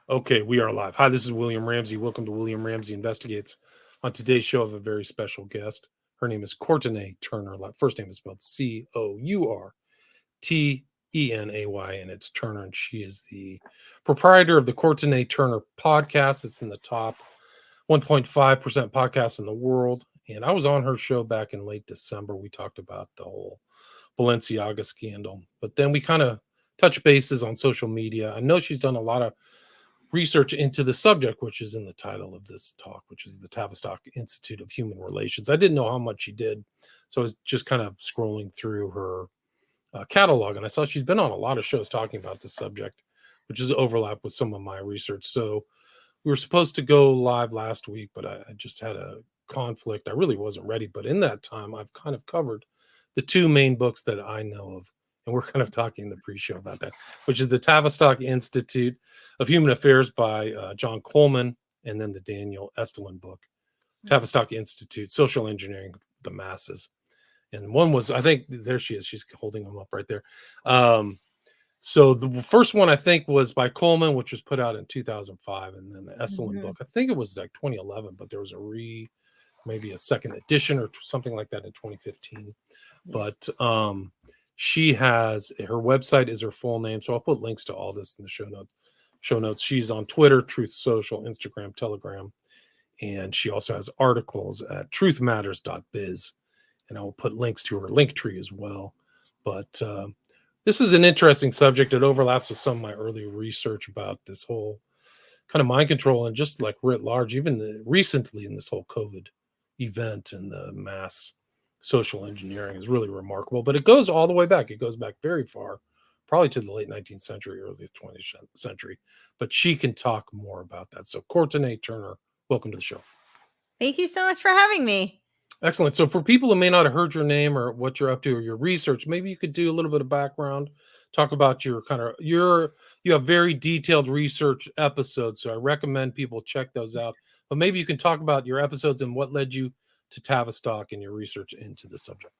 Okay, we are live. Hi, this is William Ramsey. Welcome to William Ramsey Investigates. On today's show, I have a very special guest. Her name is Courtenay Turner. First name is spelled Courtenay, and it's Turner. And she is the proprietor of the Courtenay Turner podcast. It's in the top 1.5% podcast in the world. And I was on her show back in late December. We talked about the whole Balenciaga scandal, but then we kind of touched bases on social media. I know she's done a lot of research into the subject, which is in the title of this talk, which is the Tavistock Institute of Human Relations. I didn't know how much she did, so I was just kind of scrolling through her catalog, and I saw she's been on a lot of shows talking about this subject, which is overlap with some of my research. So we were supposed to go live last week, but I just had a conflict. I really wasn't ready, but in that time, I've kind of covered the two main books that I know of. And we're kind of talking in the pre-show about that, which is the Tavistock Institute of Human Affairs by John Coleman, and then the Daniel Estulin book, Tavistock Institute, Social Engineering the Masses. And one was, I think, there she is. She's holding them up right there. So the first one, I think, was by Coleman, which was put out in 2005. And then the Estulin book, I think it was like 2011, but there was maybe a second edition or something like that in 2015. But she has, her website is her full name. So I'll put links to all this in the show notes. She's on Twitter, Truth Social, Instagram, Telegram. And she also has articles at truthmatters.biz. And I will put links to her link tree as well. But this is an interesting subject. It overlaps with some of my early research about this whole kind of mind control and just like writ large, even recently in this whole COVID event and the mass social engineering is really remarkable. But it goes all the way back. It goes back very far, probably to the late 19th century, early 20th century. But she can talk more about that. So Courtenay Turner, welcome to the show. Thank you so much for having me. Excellent. So for people who may not have heard your name or what you're up to or your research, maybe you could do a little bit of background, talk about you have very detailed research episodes. So I recommend people check those out. But maybe you can talk about your episodes and what led you to Tavistock and your research into the subject.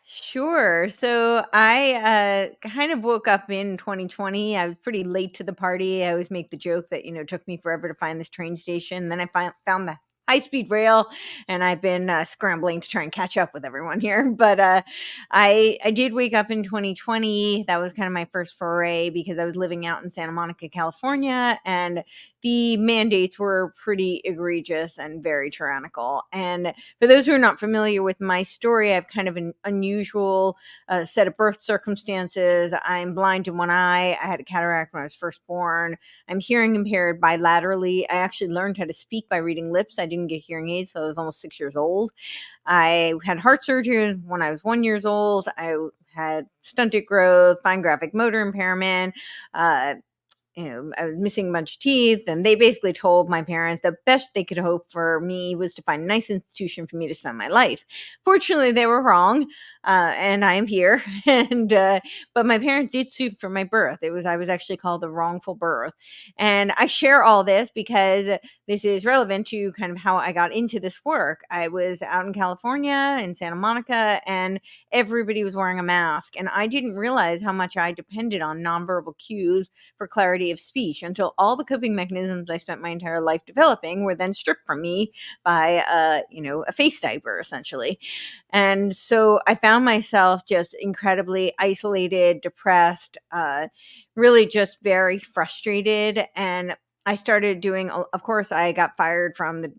Sure. So I kind of woke up in 2020. I was pretty late to the party. I always make the joke that, it took me forever to find this train station. Then I found the high-speed rail, and I've been scrambling to try and catch up with everyone here. But I did wake up in 2020. That was kind of my first foray because I was living out in Santa Monica, California, and the mandates were pretty egregious and very tyrannical. And for those who are not familiar with my story, I have kind of an unusual set of birth circumstances. I'm blind in one eye. I had a cataract when I was first born. I'm hearing impaired bilaterally. I actually learned how to speak by reading lips. I didn't get hearing aids, so I was almost 6 years old. I had heart surgery when I was 1 year old. I had stunted growth, fine graphic motor impairment. I was missing a bunch of teeth, and they basically told my parents the best they could hope for me was to find a nice institution for me to spend my life. Fortunately, they were wrong, and I am here. But my parents did sue for my birth. I was actually called a wrongful birth, and I share all this because this is relevant to kind of how I got into this work. I was out in California in Santa Monica, and everybody was wearing a mask, and I didn't realize how much I depended on nonverbal cues for clarity of speech until all the coping mechanisms I spent my entire life developing were then stripped from me by a face diaper, essentially. And so I found myself just incredibly isolated, depressed, really just very frustrated. And I started doing, of course, I got fired from the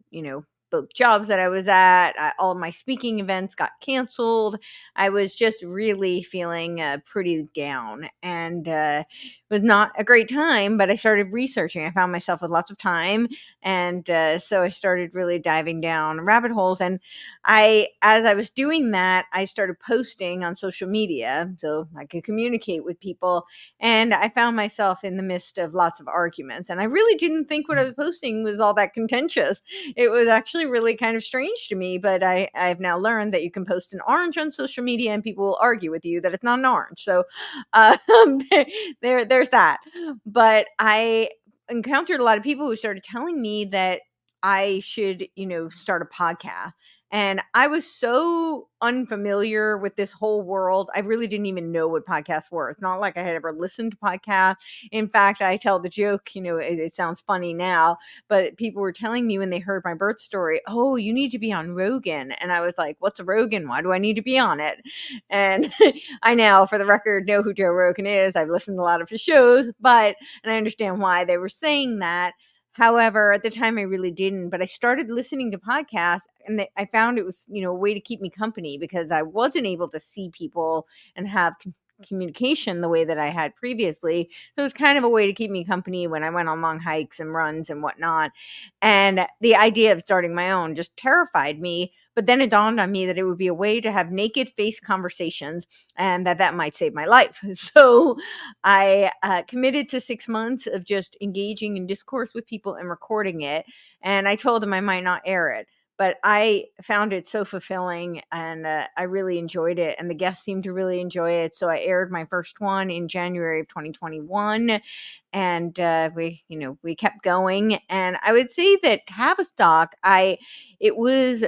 both jobs that I was at. All of my speaking events got canceled. I was just really feeling pretty down, and it was not a great time, but I started researching. I found myself with lots of time, and so I started really diving down rabbit holes. And as I was doing that, I started posting on social media so I could communicate with people, and I found myself in the midst of lots of arguments, and I really didn't think what I was posting was all that contentious. It was actually really kind of strange to me, but I've now learned that you can post an orange on social media and people will argue with you that it's not an orange. So there's that. But I encountered a lot of people who started telling me that I should, start a podcast. And I was so unfamiliar with this whole world. I really didn't even know what podcasts were. It's not like I had ever listened to podcasts. In fact, I tell the joke, it sounds funny now, but people were telling me when they heard my birth story, oh, you need to be on Rogan. And I was like, what's a Rogan? Why do I need to be on it? And I now, for the record, know who Joe Rogan is. I've listened to a lot of his shows, and I understand why they were saying that. However, at the time I really didn't, but I started listening to podcasts and I found it was, a way to keep me company because I wasn't able to see people and have communication the way that I had previously. So it was kind of a way to keep me company when I went on long hikes and runs and whatnot. And the idea of starting my own just terrified me. But then it dawned on me that it would be a way to have naked face conversations and that might save my life. So I committed to 6 months of just engaging in discourse with people and recording it. And I told them I might not air it, but I found it so fulfilling and I really enjoyed it. And the guests seemed to really enjoy it. So I aired my first one in January of 2021. And we kept going. And I would say that Tavistock, it was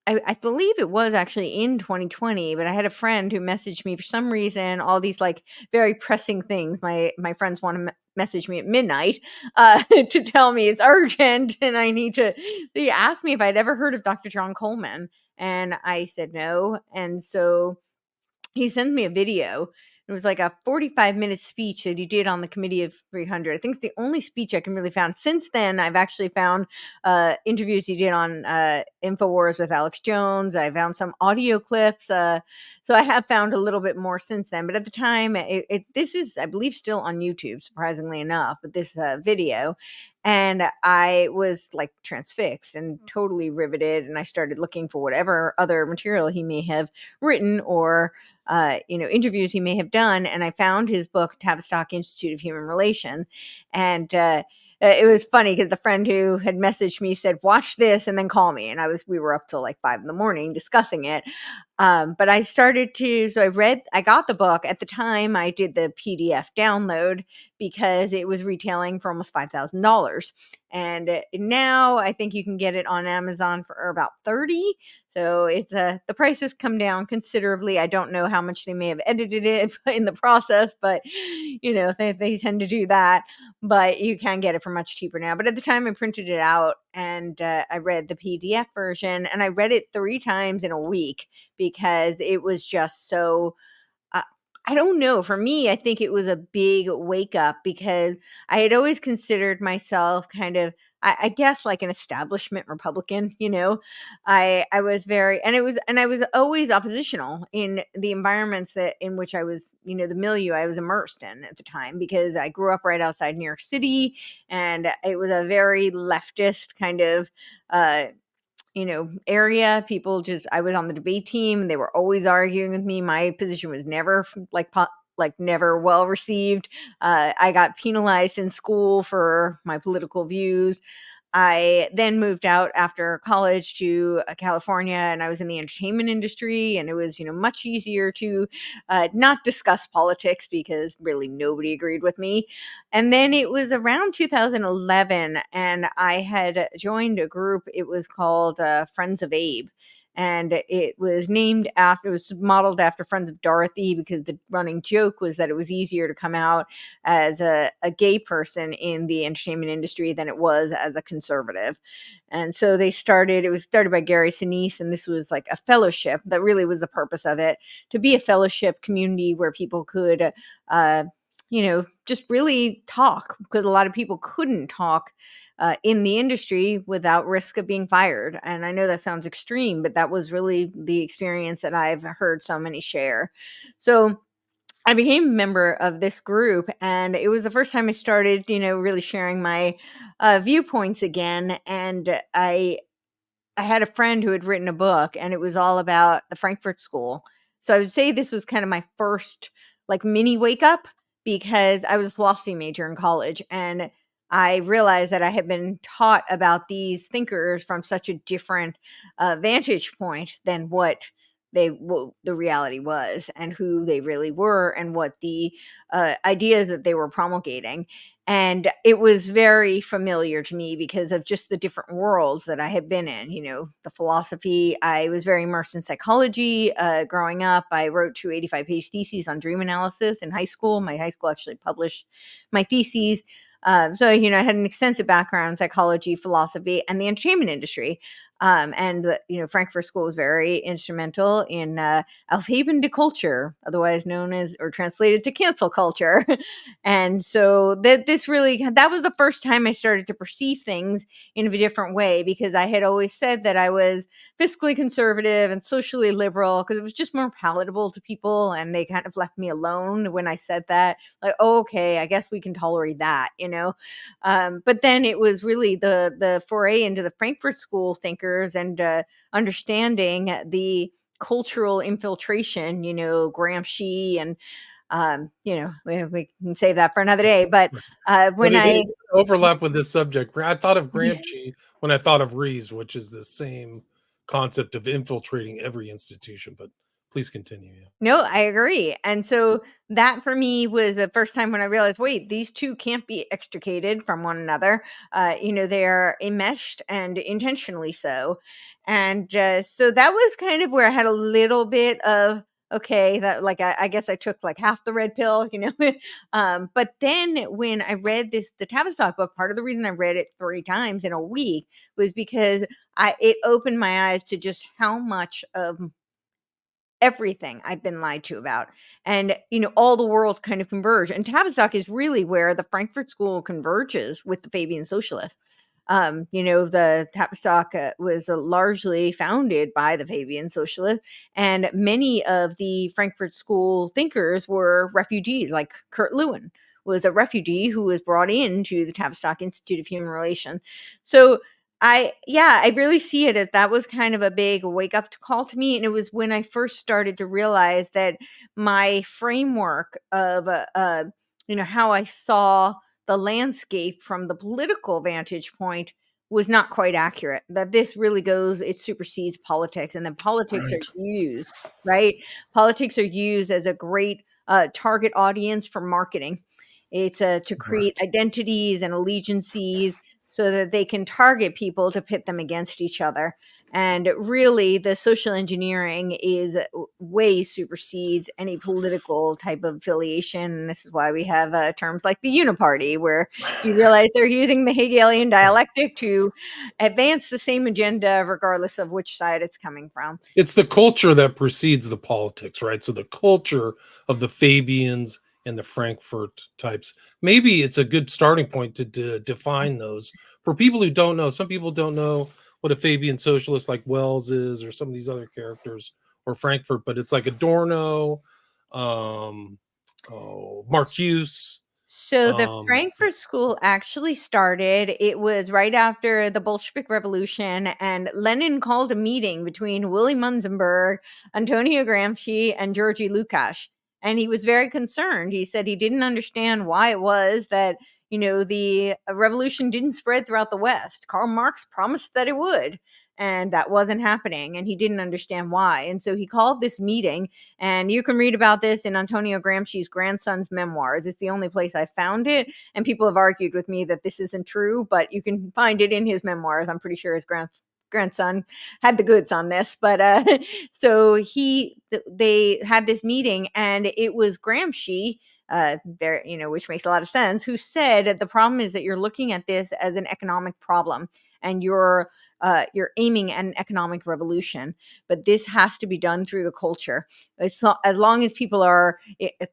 I believe it was actually in 2020, but I had a friend who messaged me for some reason, all these like very pressing things. My friends want to message me at midnight to tell me it's urgent and I need to. They asked me if I'd ever heard of Dr. John Coleman, and I said no. And so he sent me a video. It was like a 45-minute speech that he did on the Committee of 300. I think it's the only speech I can really found. Since then, I've actually found interviews he did on InfoWars with Alex Jones. I found some audio clips. So I have found a little bit more since then. But at the time, this is, I believe, still on YouTube, surprisingly enough, but this video. And I was like transfixed and totally riveted. And I started looking for whatever other material he may have written or interviews he may have done. And I found his book, Tavistock Institute of Human Relations. And it was funny because the friend who had messaged me said, watch this and then call me. And we were up till like 5 a.m. discussing it. But I I got the book. At the time, I did the PDF download because it was retailing for almost $5,000. And now I think you can get it on Amazon for about 30. So it's the price has come down considerably. I don't know how much they may have edited it in the process, but they tend to do that. But you can get it for much cheaper now. But at the time, I printed it out and I read the PDF version, and I read it 3 times in a week because it was just so. I don't know. For me, I think it was a big wake up because I had always considered myself kind of, I guess, like an establishment Republican. I was very, and I was always oppositional in the environments in which I was, the milieu I was immersed in at the time, because I grew up right outside New York City, and it was a very leftist kind of, area. I was on the debate team. They were always arguing with me. My position was never never well received. I got penalized in school for my political views. I then moved out after college to California, and I was in the entertainment industry, and it was, much easier to not discuss politics because really nobody agreed with me. And then it was around 2011, and I had joined a group. It was called Friends of Abe. And it was modeled after Friends of Dorothy, because the running joke was that it was easier to come out as a gay person in the entertainment industry than it was as a conservative. And so it was started by Gary Sinise, and this was like a fellowship. That really was the purpose of it, to be a fellowship community where people could, just really talk, because a lot of people couldn't talk in the industry without risk of being fired. And I know that sounds extreme, but that was really the experience that I've heard so many share. So I became a member of this group, and it was the first time I started, really sharing my viewpoints again. And I had a friend who had written a book, and it was all about the Frankfurt School. So I would say this was kind of my first like mini wake up, because I was a philosophy major in college, and I realized that I had been taught about these thinkers from such a different vantage point than what what the reality was and who they really were and what the ideas that they were promulgating. And it was very familiar to me because of just the different worlds that I had been in. The philosophy, I was very immersed in psychology. Growing up, I wrote 285-page theses on dream analysis in high school. My high school actually published my theses. So, I had an extensive background in psychology, philosophy, and the entertainment industry. Frankfurt School was very instrumental in Aufheben de culture, otherwise known as, or translated to, cancel culture. And so that was the first time I started to perceive things in a different way, because I had always said that I was fiscally conservative and socially liberal because it was just more palatable to people, and they kind of left me alone when I said that. Like, oh, okay, I guess we can tolerate that. But then it was really the foray into the Frankfurt School thinkers and understanding the cultural infiltration, Gramsci and we can save that for another day. But But when it I is overlap with this subject. I thought of Gramsci when I thought of Rees, which is the same concept of infiltrating every institution. But please continue. Yeah. No, I agree. And so that for me was the first time when I realized, wait, these two can't be extricated from one another. They're enmeshed, and intentionally so. And so that was kind of where I had a little bit of, okay, that, like, I guess I took like half the red pill. But then when I read the Tavistock book, part of the reason I read it 3 times in a week was because it opened my eyes to just how much of everything I've been lied to about. And, all the worlds kind of converge. And Tavistock is really where the Frankfurt School converges with the Fabian Socialists. The Tavistock was largely founded by the Fabian Socialists, and many of the Frankfurt School thinkers were refugees, like Kurt Lewin was a refugee who was brought into the Tavistock Institute of Human Relations. So I really see it as that was kind of a big wake up call to me. And it was when I first started to realize that my framework of, how I saw the landscape from the political vantage point was not quite accurate. That this really it supersedes politics, and then politics are Right. used, right? Politics are used as a great target audience for marketing. It's to create Right. identities and allegiances so that they can target people to pit them against each other. And really, the social engineering is way supersedes any political type of affiliation. And this is why we have terms like the uniparty, where you realize they're using the Hegelian dialectic to advance the same agenda, regardless of which side it's coming from. It's the culture that precedes the politics, right? So the culture of the Fabians and the Frankfurt types. Maybe it's a good starting point to define those for people who don't know. Some people don't know what a Fabian socialist like Wells is, or some of these other characters, or Frankfurt, but it's like Adorno, Marcuse. So the Frankfurt School actually started, it was right after the Bolshevik Revolution, and Lenin called a meeting between Willy Munzenberg, Antonio Gramsci, and Georgy Lukács. And he was very concerned. He said he didn't understand why it was that, the revolution didn't spread throughout the West. Karl Marx promised that it would, and that wasn't happening, and he didn't understand why. And so he called this meeting, and you can read about this in Antonio Gramsci's grandson's memoirs. It's the only place I found it, and people have argued with me that this isn't true, but you can find it in his memoirs. I'm pretty sure his grandson had the goods on this. But so they had this meeting, and it was Gramsci there, which makes a lot of sense, who said the problem is that you're looking at this as an economic problem, and you're aiming at an economic revolution, but this has to be done through the culture. As long as people are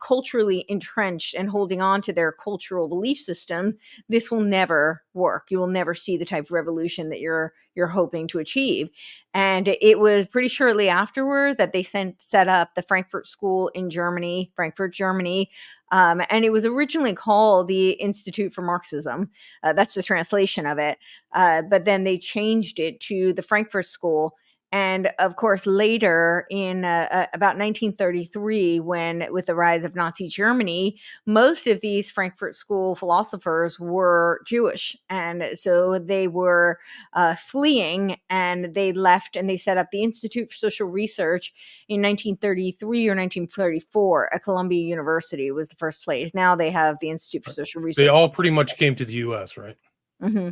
culturally entrenched and holding on to their cultural belief system, this will never work. You will never see the type of revolution that you're hoping to achieve. And it was pretty shortly afterward that they set up the Frankfurt School in Germany, Frankfurt, Germany. And it was originally called the Institute for Marxism. That's the translation of it. But then they changed it to the Frankfurt School. And of course, later in about 1933, when with the rise of Nazi Germany, most of these Frankfurt School philosophers were Jewish, and so they were fleeing, and they left and they set up the Institute for Social Research in 1933 or 1934 at Columbia University was the first place. Now they have the Institute for Social Research. They all pretty much came to the U.S., right? Mm-hmm.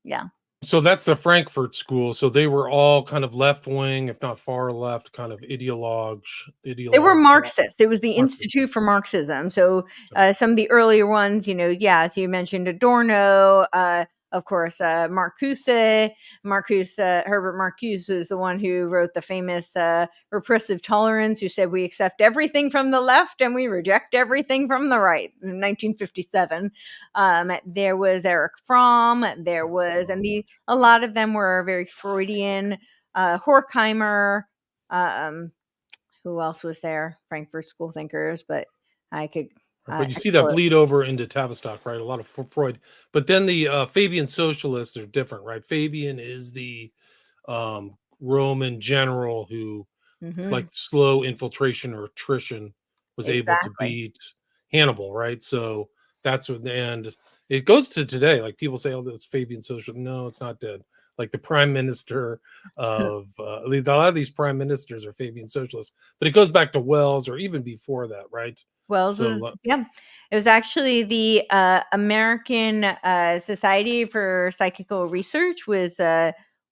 Yeah. So that's the Frankfurt School. So they were all kind of left wing, if not far left, kind of ideologues. They were Marxists. It was the Institute for Marxism. So some of the earlier ones, as you mentioned, Adorno, of course, Marcuse. Herbert Marcuse was the one who wrote the famous Repressive Tolerance, who said we accept everything from the left and we reject everything from the right in 1957. There was Erich Fromm. There was, and a lot of them were very Freudian. Horkheimer. Who else was there? Frankfurt School thinkers, but I could. But you see that bleed over into Tavistock, right? A lot of Freud. But then the Fabian socialists are different, right? Fabian is the Roman general who, like slow infiltration or attrition, was able to beat Hannibal, right? So that's what, and it goes to today. Like people say, oh, it's Fabian social. No, it's not dead. Like the prime minister of a lot of these prime ministers are Fabian socialists, but it goes back to Wells or even before that, right? Wells was, it was actually the American Society for Psychical Research was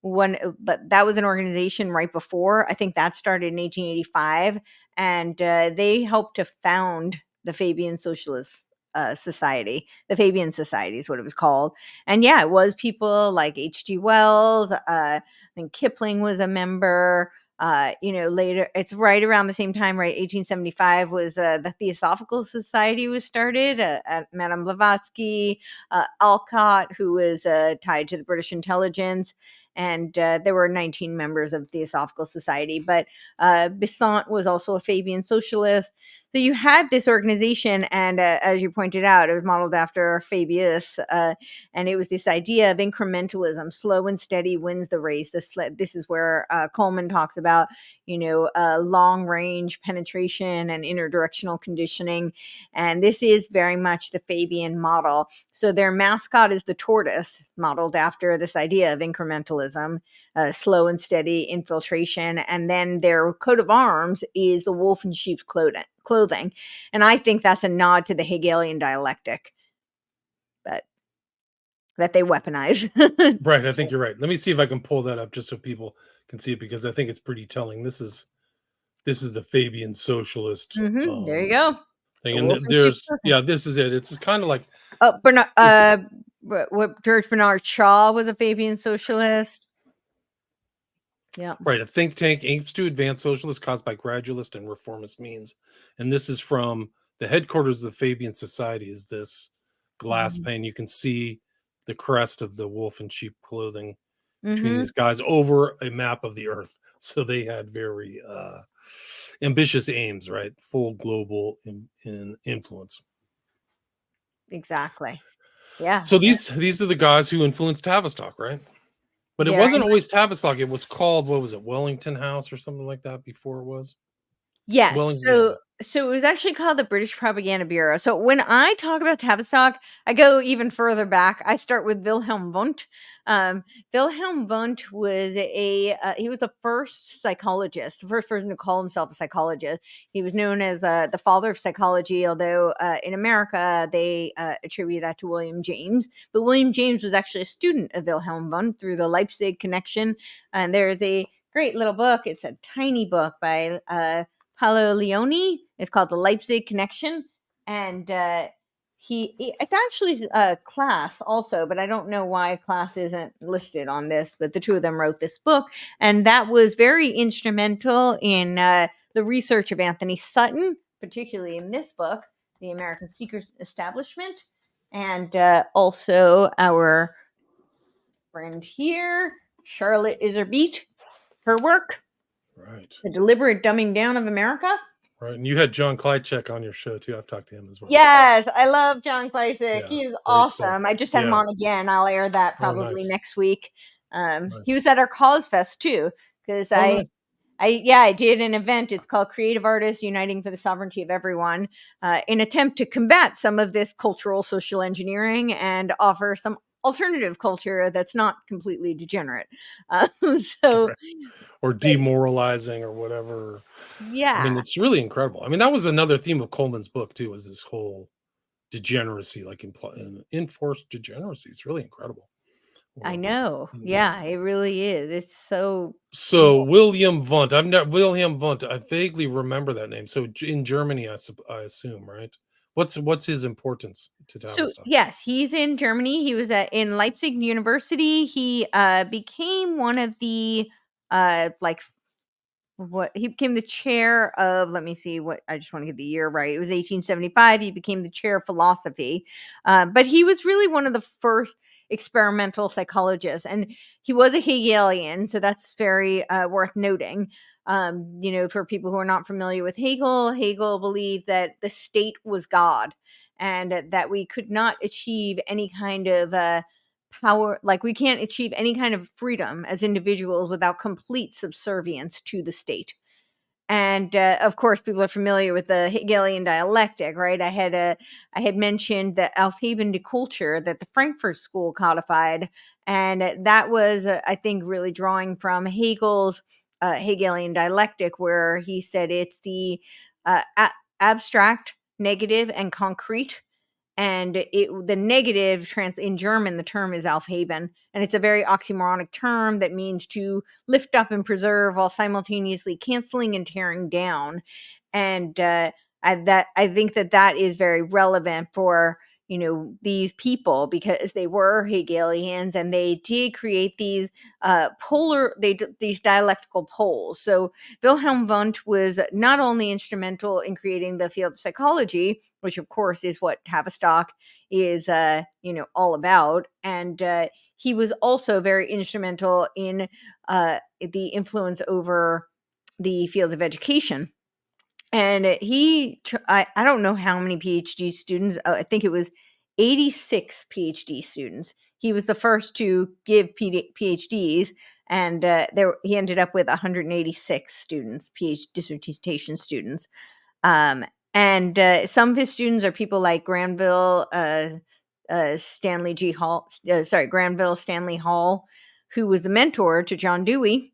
one, but that was an organization right before. I think that started in 1885, and they helped to found the Fabian Socialist Society. The Fabian Society is what it was called. And yeah, it was people like H.G. Wells. I think Kipling was a member. Later, it's right around the same time, right? 1875 was the Theosophical Society was started. Madame Blavatsky, Alcott, who was tied to the British intelligence. And there were 19 members of Theosophical Society, but Besant was also a Fabian socialist. So you had this organization, and as you pointed out, it was modeled after Fabius, and it was this idea of incrementalism, slow and steady wins the race. This is where Coleman talks about, long range penetration and interdirectional conditioning, and this is very much the Fabian model. So their mascot is the tortoise, modeled after this idea of incrementalism, slow and steady infiltration, and then their coat of arms is the wolf in sheep's clothing. And I think that's a nod to the Hegelian dialectic that they weaponize. Right, I think you're right. Let me see if I can pull that up just so people can see it, because I think it's pretty telling. This is the Fabian socialist. There you go. Thing. And this is it. It's kind of like George Bernard Shaw was a Fabian socialist. Yeah. Right. A think tank aims to advance socialist cause by gradualist and reformist means. And this is from the headquarters of the Fabian Society, is this glass pane. You can see the crest of the wolf in sheep clothing between these guys over a map of the earth. So they had very ambitious aims, right? Full global influence. Exactly. Yeah. So these are the guys who influenced Tavistock, right? But it wasn't always Tavistock. It was called, what was it, Wellington House or something like that before it was? Yes. So it was actually called the British Propaganda Bureau. So when I talk about Tavistock, I go even further back. I start with Wilhelm Wundt. Wilhelm Wundt was he was the first psychologist, the first person to call himself a psychologist. He was known as the father of psychology, although in America they attribute that to William James. But William James was actually a student of Wilhelm Wundt through the Leipzig connection. And there's a great little book. It's a tiny book by Paolo Leone. It's called The Leipzig Connection, and it's actually a class also, but I don't know why class isn't listed on this, but the two of them wrote this book, and that was very instrumental in the research of Anthony Sutton, particularly in this book, The American Secret Establishment, and also our friend here, Charlotte Iserbyt, her work. Right. The Deliberate Dumbing Down of America. Right. And you had John Kleitchek on your show too. I've talked to him as well. Yes, I love John Kleitchek. He is awesome. Stuff. I just had him on again. I'll air that probably next week. Nice. He was at our Cause Fest too, because Oh, nice. I did an event. It's called Creative Artists Uniting for the Sovereignty of Everyone, in attempt to combat some of this cultural social engineering and offer some alternative culture that's not completely degenerate. So Right. Or demoralizing or whatever. I mean, yeah, it's really incredible. I mean, that was another theme of Coleman's book too, was this whole degeneracy, like enforced degeneracy. It's really incredible. I Or, know. you know. Yeah, it really is. It's so So cool. William Wundt. I'm not William Wundt. I vaguely remember that name. So in Germany, I assume, right? What's his importance to So Tavistock? yes, he's in Germany. He was in Leipzig University. He became one of the like what he became the chair of, let me see, what I just want to get the year right. It was 1875. He became the chair of philosophy. But he was really one of the first experimental psychologists, and he was a Hegelian, so that's very worth noting. For people who are not familiar with Hegel, Hegel believed that the state was God, and that we could not achieve any kind of power, like we can't achieve any kind of freedom as individuals without complete subservience to the state. And of course, people are familiar with the Hegelian dialectic, right? I had mentioned the Aufheben die Kultur that the Frankfurt School codified, and that was, I think, really drawing from Hegel's Hegelian dialectic, where he said it's the abstract, negative, and concrete, and the negative in German, the term is Aufheben, and it's a very oxymoronic term that means to lift up and preserve while simultaneously canceling and tearing down. And I think that is very relevant for these people, because they were Hegelians and they did create these these dialectical poles. So Wilhelm Wundt was not only instrumental in creating the field of psychology, which of course is what Tavistock is, all about, and he was also very instrumental in the influence over the field of education. And I don't know how many PhD students. I think it was 86 PhD students. He was the first to give PhDs, and he ended up with 186 students, PhD dissertation students. Um, and some of his students are people like Granville Stanley Hall, who was the mentor to John Dewey.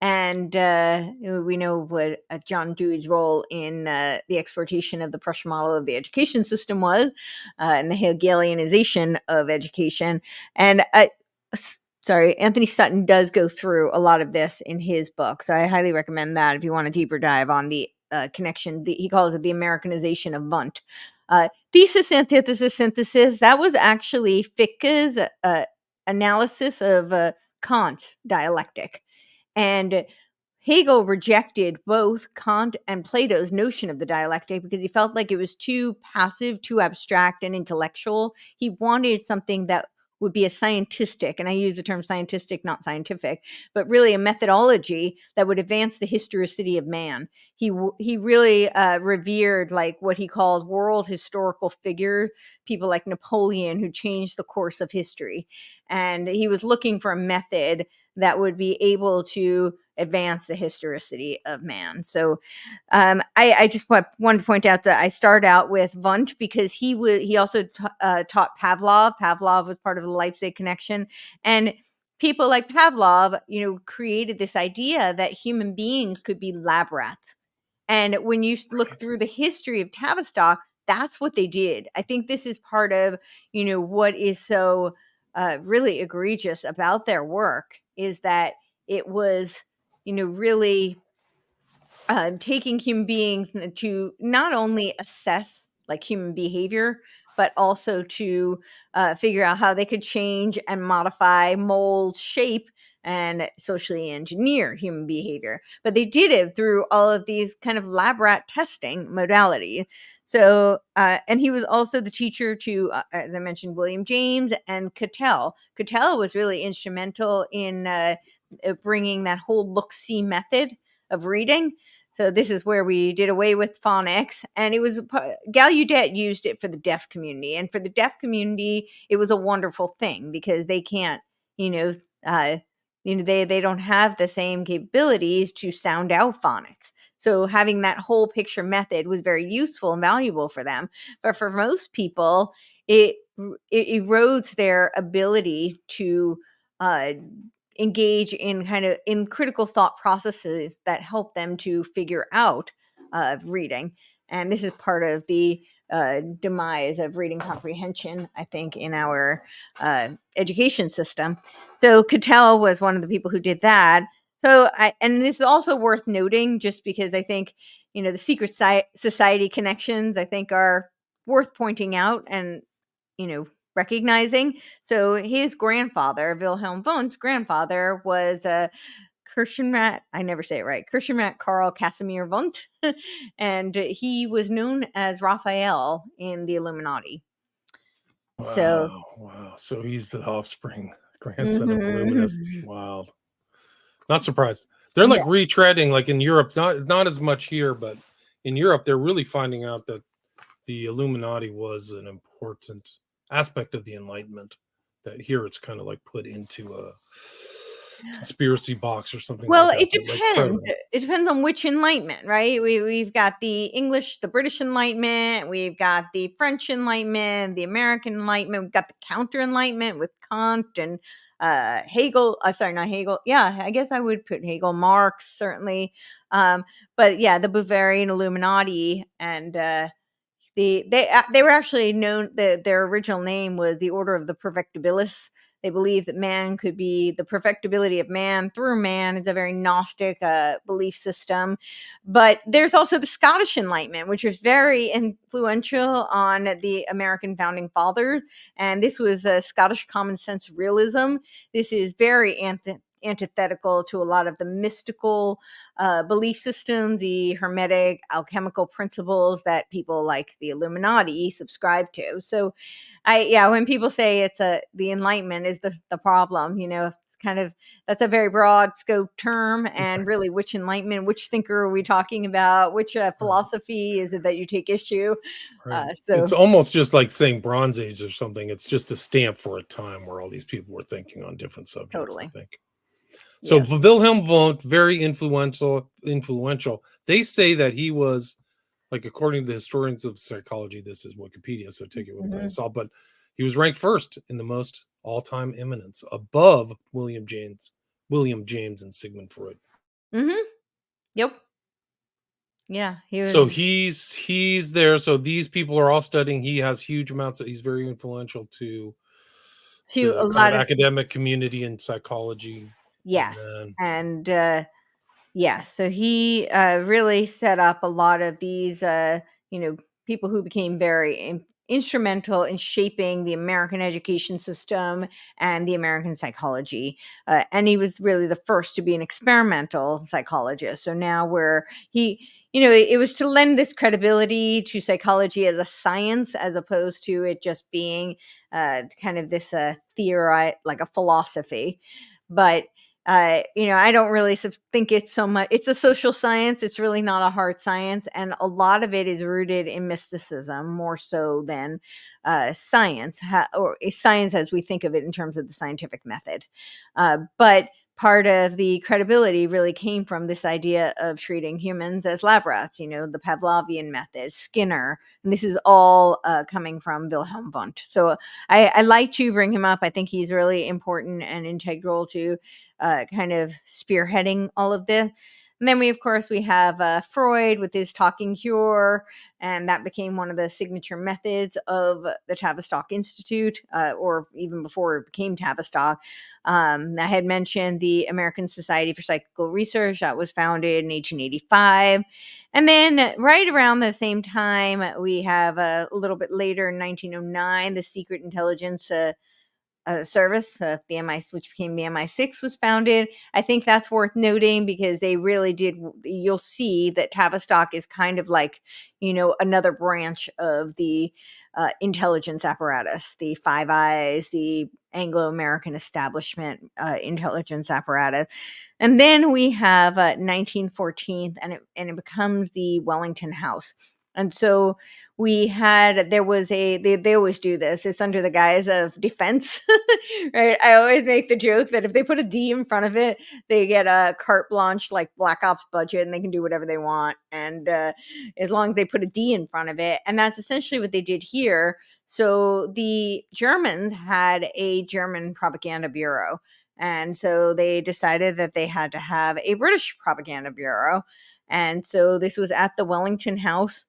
And we know what John Dewey's role in the exploitation of the Prussian model of the education system was, and the Hegelianization of education. And Anthony Sutton does go through a lot of this in his book, so I highly recommend that if you want a deeper dive on the connection. He calls it the Americanization of Wundt. Thesis, antithesis, synthesis. That was actually Fichte's analysis of Kant's dialectic. And Hegel rejected both Kant and Plato's notion of the dialectic because he felt like it was too passive, too abstract, and intellectual. He wanted something that would be a scientific, and I use the term scientific, not scientific, but really a methodology that would advance the historicity of man. He really revered, like, what he called world historical figures, people like Napoleon, who changed the course of history. And he was looking for a method that would be able to advance the historicity of man. So I just wanted to point out that I start out with Wundt because he also taught Pavlov. Pavlov was part of the Leipzig connection, and people like Pavlov, created this idea that human beings could be lab rats. And when you look through the history of Tavistock, that's what they did. I think this is part of, what is so really egregious about their work, is that it was, really taking human beings to not only assess like human behavior, but also to figure out how they could change and modify, mold, shape, and socially engineer human behavior. But they did it through all of these kind of lab rat testing modalities. So, and he was also the teacher to, as I mentioned, William James and Cattell. Cattell was really instrumental in bringing that whole look-see method of reading. So this is where we did away with phonics, and it was Gallaudet used it for the deaf community, and for the deaf community, it was a wonderful thing because they can't, you know, uh, they don't have the same capabilities to sound out phonics. So having that whole picture method was very useful and valuable for them. But for most people, it erodes their ability to uh, engage in kind of in critical thought processes that help them to figure out reading. And this is part of the demise of reading comprehension, I think, in our education system. So Cattell was one of the people who did that. And this is also worth noting, just because I think, the secret society connections, I think, are worth pointing out and, recognizing. So his grandfather, Wilhelm Wundt's grandfather, was Kirchenrat, I never say it right, Kirchenrat Karl Casimir Wundt, and he was known as Raphael in the Illuminati. So, Wow. So he's the offspring, grandson of Illuminists. mhm. Wow. Not surprised. They're Yeah, like retreading, like in Europe, not as much here, but in Europe, they're really finding out that the Illuminati was an important aspect of the Enlightenment. That here it's kind of like put into a conspiracy box or something like well, that. it But like depends. credible. It depends on which Enlightenment, right? We've got the British Enlightenment, we've got the French Enlightenment, the American Enlightenment, we've got the Counter Enlightenment with Kant and Hegel. Sorry, not Hegel. Yeah, I guess I would put Hegel, Marx, certainly. But yeah, the Bavarian Illuminati, and they were actually known, their original name was the Order of the Perfectibilists. They believed that man could be the perfectibility of man through man. It's a very Gnostic belief system. But there's also the Scottish Enlightenment, which was very influential on the American founding fathers. And this was a Scottish common sense realism. This is very antithetical to a lot of the mystical belief system, the hermetic alchemical principles that people like the Illuminati subscribe to. So when people say the Enlightenment is the problem, it's kind of, that's a very broad scope term. And really, which Enlightenment, which thinker are we talking about? Which Right. philosophy is it that you take issue? Right. It's So almost just like saying Bronze Age or something. It's just a stamp for a time where all these people were thinking on different subjects, I totally. think. So Yeah. Wilhelm Wundt, very influential. They say that he was, like, according to the historians of psychology, this is Wikipedia, so take it with a grain of Hmm. salt, but he was ranked first in the most all-time eminence, above William James and Sigmund Freud. Hmm. Yep. Yeah. He So was he's there. So these people are all studying. He has huge amounts he's very influential to to a the kind of lot of, academic community in psychology. And yes. then And yeah, so he really set up a lot of these, people who became very instrumental in shaping the American education system and the American psychology. And he was really the first to be an experimental psychologist. So now where it was to lend this credibility to psychology as a science, as opposed to it just being kind of this theory, like a philosophy. But I don't really think it's so much. It's a social science. It's really not a hard science, and a lot of it is rooted in mysticism more so than science, or science as we think of it in terms of the scientific method. But part of the credibility really came from this idea of treating humans as lab rats. The Pavlovian method, Skinner, and this is all coming from Wilhelm Wundt. So I like to bring him up. I think he's really important and integral to kind of spearheading all of this. And then we have Freud with his talking cure, and that became one of the signature methods of the Tavistock Institute, or even before it became Tavistock. I had mentioned the American Society for Psychical Research that was founded in 1885. And then right around the same time, we have a little bit later in 1909, the Secret Intelligence service, the which became the MI6, was founded. I think that's worth noting because they really did. You'll see that Tavistock is kind of like, another branch of the intelligence apparatus, the Five Eyes, the Anglo-American establishment intelligence apparatus. And then we have 1914, and it becomes the Wellington House. And so they always do this. It's under the guise of defense, right? I always make the joke that if they put a D in front of it, they get a carte blanche like Black Ops budget and they can do whatever they want. And as long as they put a D in front of it. And that's essentially what they did here. So the Germans had a German propaganda bureau. And so they decided that they had to have a British propaganda bureau. And so this was at the Wellington House,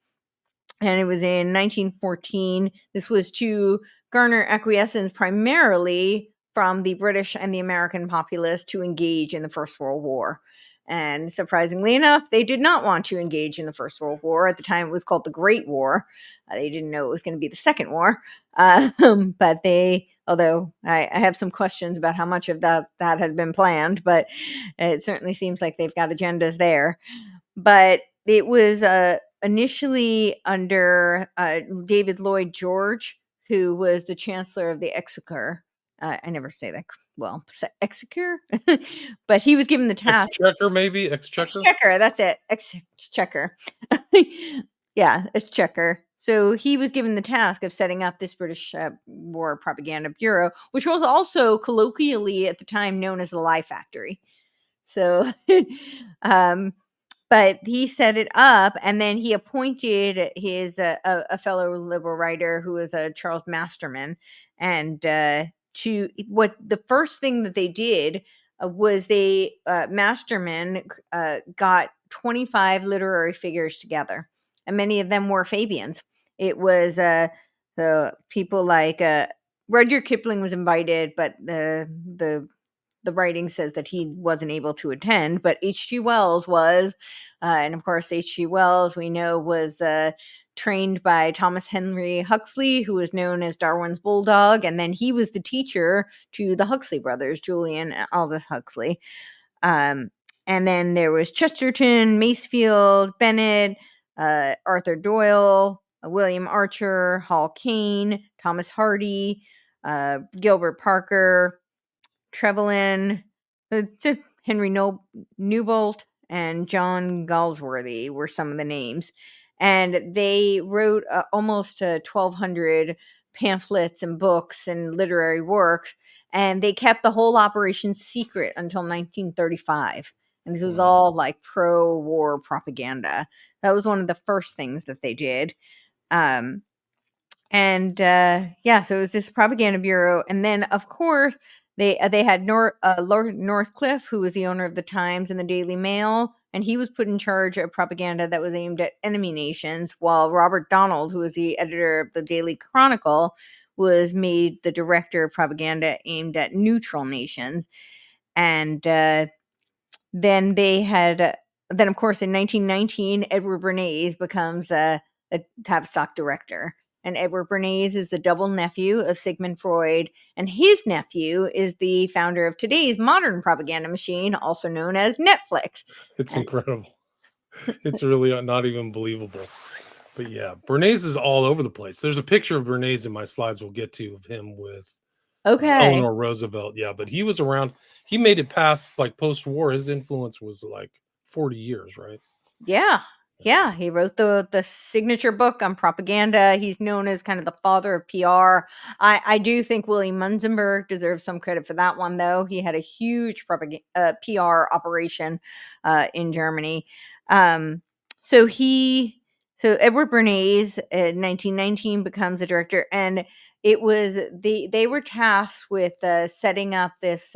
and it was in 1914. This was to garner acquiescence primarily from the British and the American populace to engage in the First World War. And surprisingly enough, they did not want to engage in the First World War. At the time, it was called the Great War. They didn't know it was going to be the Second War. But although I have some questions about how much of that has been planned, but it certainly seems like they've got agendas there. But it was initially under David Lloyd George, who was the Chancellor of the Exchequer. I never say that well, Exchequer, but he was given the task. Exchequer, maybe Exchequer. Exchequer, that's it. Exchequer. Yeah, Exchequer. So he was given the task of setting up this British War Propaganda Bureau, which was also colloquially at the time known as the Lie Factory. So, but he set it up, and then he appointed his a fellow liberal writer who was Charles Masterman, and to what the first thing that they did was Masterman got 25 literary figures together, and many of them were Fabians. It was the people like Rudyard Kipling was invited, but the writing says that he wasn't able to attend, but H.G. Wells was, and of course H.G. Wells we know was trained by Thomas Henry Huxley, who was known as Darwin's bulldog, and then he was the teacher to the Huxley brothers, Julian and Aldous Huxley. And then there was Chesterton, Masefield, Bennett, Arthur Doyle, William Archer, Hall Caine, Thomas Hardy, Gilbert Parker, Trevelyan, Henry Newbolt, and John Galsworthy were some of the names. And they wrote almost 1,200 pamphlets and books and literary works, and they kept the whole operation secret until 1935. And this was all like pro-war propaganda. That was one of the first things that they did. So it was this propaganda bureau. And then, of course, they had Lord Northcliffe, who was the owner of the Times and the Daily Mail, and he was put in charge of propaganda that was aimed at enemy nations, while Robert Donald, who was the editor of the Daily Chronicle, was made the director of propaganda aimed at neutral nations. And then of course, in 1919, Edward Bernays becomes a Tavistock director. And Edward Bernays is the double nephew of Sigmund Freud, and his nephew is the founder of today's modern propaganda machine, also known as Netflix. It's incredible. It's really not even believable. But yeah, Bernays is all over the place. There's a picture of Bernays in my slides we'll get to of him with Eleanor Roosevelt. Yeah, but he was around. He made it past like post-war. His influence was like 40 years, right? Yeah, he wrote the signature book on propaganda. He's known as kind of the father of PR. I do think William Munzenberg deserves some credit for that one, though. He had a huge PR operation in Germany. So Edward Bernays in 1919 becomes a director, and it was they were tasked with setting up this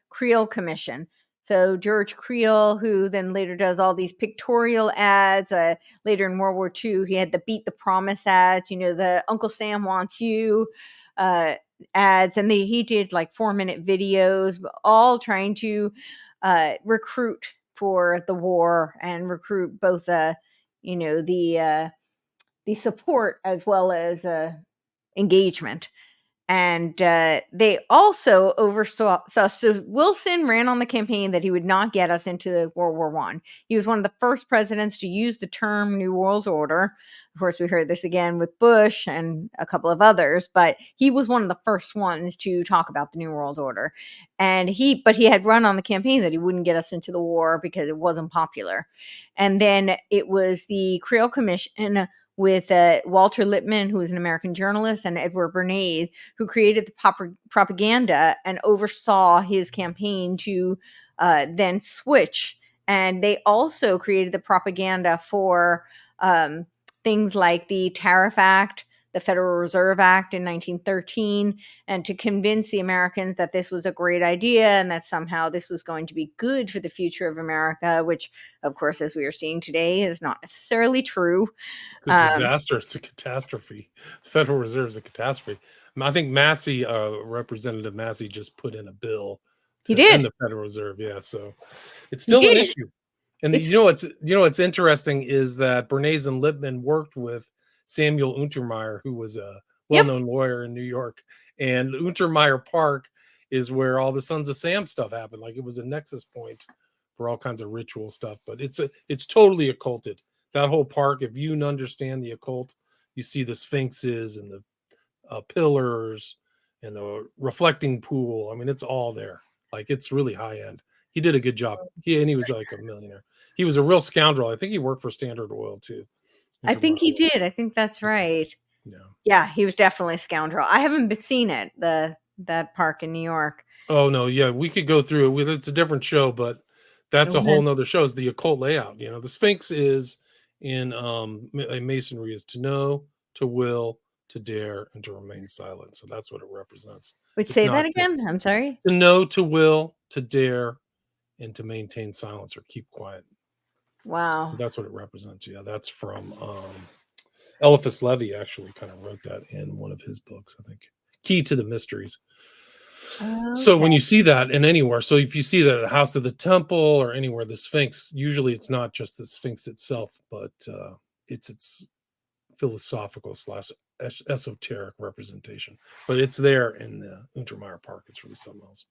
Creel Commission. So George Creel, who then later does all these pictorial ads, later in World War II, he had the Beat the Promise ads, the Uncle Sam Wants You ads, and he did like 4-minute videos, all trying to recruit for the war and recruit both the support as well as engagement. And they also oversaw. So Wilson ran on the campaign that he would not get us into World War I. He was one of the first presidents to use the term New World Order. Of course, we heard this again with Bush and a couple of others, but he was one of the first ones to talk about the New World Order. And he had run on the campaign that he wouldn't get us into the war because it wasn't popular. And then it was the Creel Commission with Walter Lippmann, who was an American journalist, and Edward Bernays, who created the propaganda and oversaw his campaign to then switch. And they also created the propaganda for things like the Tariff Act, the Federal Reserve Act in 1913, and to convince the Americans that this was a great idea and that somehow this was going to be good for the future of America, which, of course, as we are seeing today, is not necessarily true. It's a disaster. It's a catastrophe. The Federal Reserve is a catastrophe. I think Massey, Representative Massey, just put in a bill He to end did. the Federal Reserve. Yeah, so it's He still an did. issue. And what's interesting is that Bernays and Lippmann worked with Samuel Untermeyer, who was a well-known lawyer in New York, and Untermeyer Park is where all the Sons of Sam stuff happened. Like, it was a nexus point for all kinds of ritual stuff, but it's totally occulted. That whole park, if you understand the occult, you see the sphinxes and the pillars and the reflecting pool. I mean, it's all there. Like, it's really high end. He did a good job. He was like a millionaire. He was a real scoundrel. I think he worked for Standard Oil too. I think he did. I think that's right. Yeah. Yeah, he was definitely a scoundrel. I haven't seen it, that park in New York. Oh no, yeah, we could go through it. It's a different show, but that's a whole nother show. Is the occult layout. The Sphinx is in Masonry is to know, to will, to dare, and to remain silent. So that's what it represents. Wait, say that again. I'm sorry. To know, to will, to dare, and to maintain silence or keep quiet. Wow. So that's what it represents. Yeah, that's from Eliphas Levi actually kind of wrote that in one of his books, I think. Key to the Mysteries. Okay. So when you see that in anywhere, so if you see that at a House of the Temple or anywhere, the Sphinx, usually it's not just the Sphinx itself, but it's its philosophical / esoteric representation. But it's there in the Untermeyer Park. It's really something else.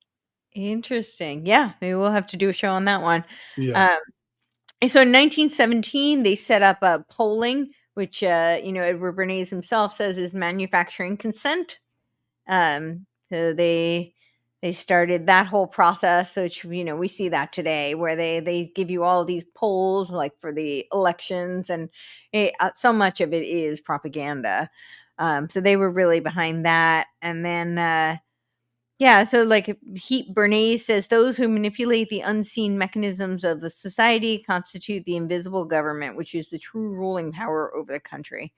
Interesting. Yeah, maybe we'll have to do a show on that one. Yeah. And so in 1917, they set up a polling, which Edward Bernays himself says is manufacturing consent. So they started that whole process, which we see that today, where they give you all these polls like for the elections, and so much of it is propaganda. So they were really behind that, and then so like Bernays says, those who manipulate the unseen mechanisms of the society constitute the invisible government, which is the true ruling power over the country.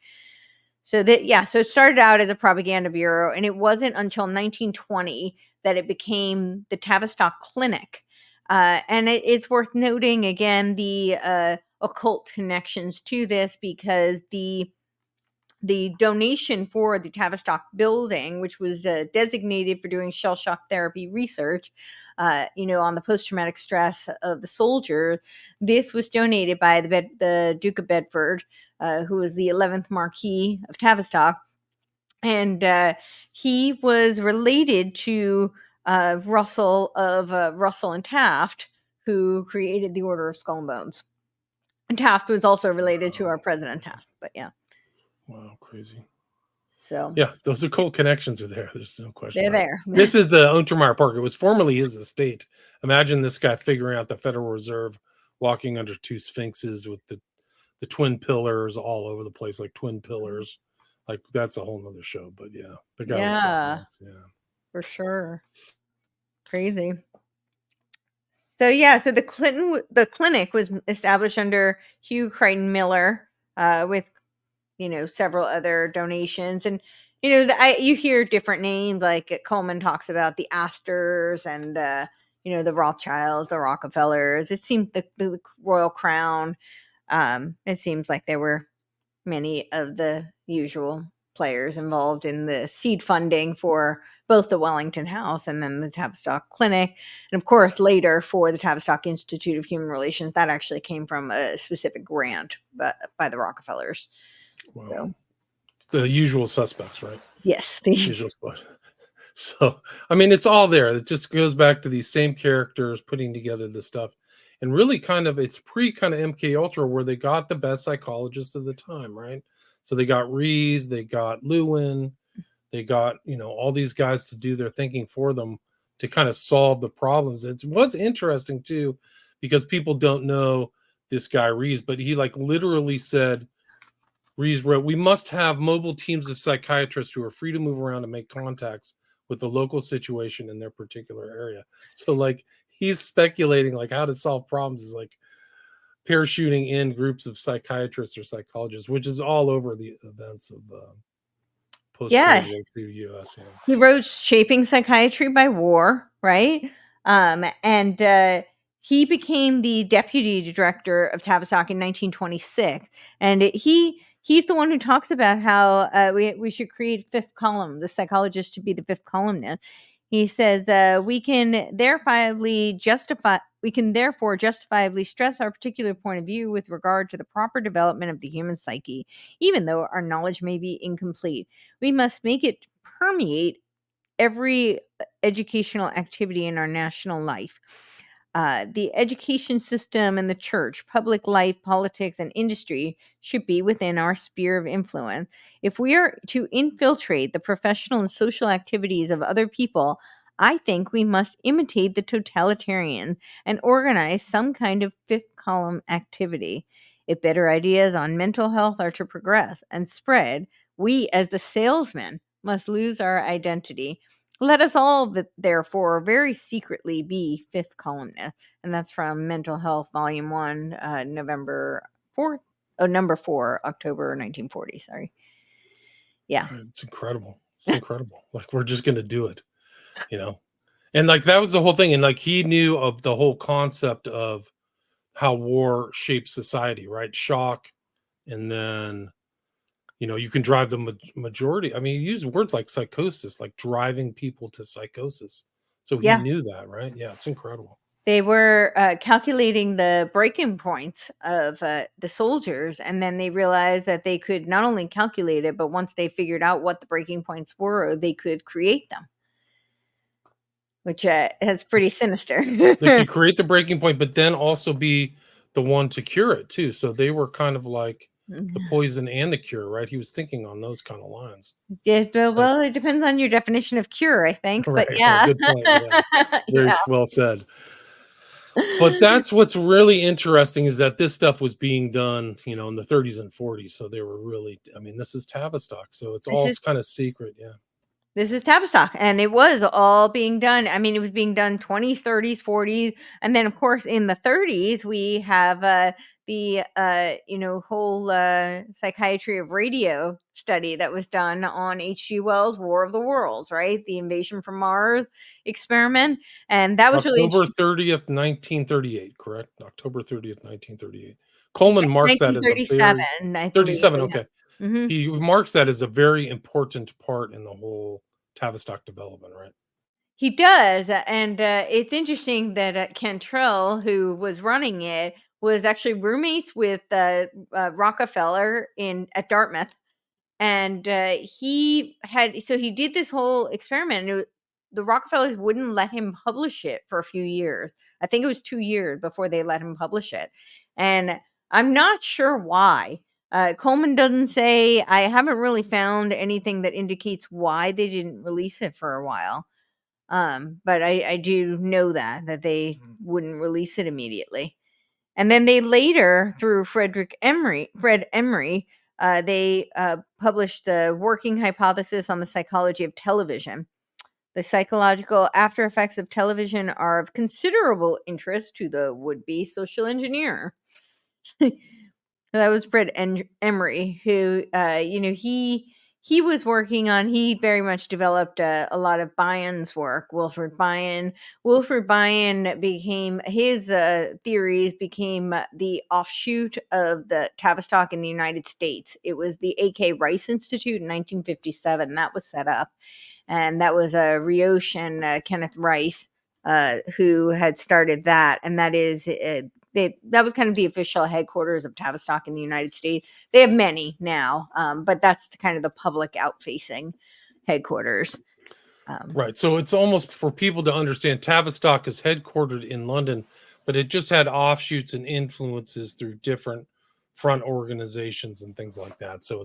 So so it started out as a propaganda bureau, and it wasn't until 1920 that it became the Tavistock Clinic. And it's worth noting again the occult connections to this, because the donation for the Tavistock building, which was designated for doing shell shock therapy research, on the post-traumatic stress of the soldier, this was donated by the Duke of Bedford, who was the 11th Marquis of Tavistock. And he was related to Russell and Taft, who created the Order of Skull and Bones. And Taft was also related to our President Taft, but yeah. Wow, crazy. So yeah, those occult connections are there. There's no question. They're there. This is the Untermeyer Park. It was formerly his estate. Imagine this guy figuring out the Federal Reserve, walking under two sphinxes with the twin pillars all over the place, like twin pillars. Like, that's a whole nother show. But yeah, the guy was something else. Yeah, for sure. Crazy. So the clinic was established under Hugh Crichton Miller, with several other donations, and you hear different names, like Coleman talks about the Astors and the Rothschilds, the Rockefellers. It seemed the Royal Crown. It seems like there were many of the usual players involved in the seed funding for both the Wellington House and then the Tavistock Clinic. And of course, later for the Tavistock Institute of Human Relations, that actually came from a specific grant by the Rockefellers. Wow. So, the usual suspects, right? Yes. The usual suspects. So, I mean, it's all there. It just goes back to these same characters putting together this stuff. And really it's kind of MK Ultra, where they got the best psychologists of the time, right? So they got Rees, they got Lewin, they got, all these guys to do their thinking for them to kind of solve the problems. It was interesting too, because people don't know this guy Rees, but he literally said, Rees wrote, "We must have mobile teams of psychiatrists who are free to move around and make contacts with the local situation in their particular area." So, like, he's speculating like how to solve problems is like parachuting in groups of psychiatrists or psychologists, which is all over the events of post World Yeah, War II U.S. Yeah. he wrote Shaping Psychiatry by War, right? And he became the deputy director of Tavistock in 1926. And he's the one who talks about how we should create fifth column, the psychologist should be the fifth columnist. He says we can therefore justifiably stress our particular point of view with regard to the proper development of the human psyche, even though our knowledge may be incomplete. We must make it permeate every educational activity in our national life. The education system and the church, public life, politics, and industry should be within our sphere of influence. If we are to infiltrate the professional and social activities of other people, I think we must imitate the totalitarian and organize some kind of fifth column activity. If better ideas on mental health are to progress and spread, we, as the salesmen, must lose our identity. Let us all, therefore, very secretly be fifth columnists. And that's from Mental Health, Volume 1, November 4th. Oh, number 4, October 1940. Sorry. Yeah. It's incredible. It's incredible. Like, we're just going to do it, you know? And like, that was the whole thing. And like, he knew of the whole concept of how war shapes society, right? Shock. And then, you can drive the majority. I mean, he used words like psychosis, like driving people to psychosis. So he Yeah. knew that, right? Yeah, it's incredible. They were calculating the breaking points of the soldiers, and then they realized that they could not only calculate it, but once they figured out what the breaking points were, they could create them, which is pretty sinister. They could create the breaking point, but then also be the one to cure it too. So they were kind of like the poison and the cure, right? He was thinking on those kind of lines. Yeah, Like, well, it depends on your definition of cure, I think, but right. yeah. Good point. Yeah. Very Yeah. well said. But that's what's really interesting is that this stuff was being done, in the 30s and 40s. So they were really, I mean, this is Tavistock. So it's This all is kind of secret. Yeah. This is Tavistock, and it was all being done. I mean, it was being done 20s, 30s, 40s, and then of course in the 30s we have the whole psychiatry of radio study that was done on H.G. Wells' War of the Worlds, right? The invasion from Mars experiment, and that was really October interesting. 30th, 1938, correct? October 30th, 1938. Coleman marks that as a very 1937, I believe. 37. Okay. Yeah. Mm-hmm. He marks that as a very important part in the whole Tavistock development, right? He does, and it's interesting that Cantrell, who was running it, was actually roommates with Rockefeller at Dartmouth, and he did this whole experiment, and the Rockefellers wouldn't let him publish it for a few years. I think it was 2 years before they let him publish it, and I'm not sure why. Coleman doesn't say. I haven't really found anything that indicates why they didn't release it for a while. But I do know that they wouldn't release it immediately. And then they later, through Fred Emery, they published the working hypothesis on the psychology of television. The psychological after effects of television are of considerable interest to the would-be social engineer. That was Fred Emery, who, he was working on. He very much developed a lot of Bian's work. Wilfred Bion became his theories became the offshoot of the Tavistock in the United States. It was the A.K. Rice Institute in 1957 that was set up, and that was Rioche and Kenneth Rice who had started that, and that is. That was kind of the official headquarters of Tavistock in the United States. They have many now, but that's kind of the public out-facing headquarters. Right. So it's almost for people to understand Tavistock is headquartered in London, but it just had offshoots and influences through different front organizations and things like that. So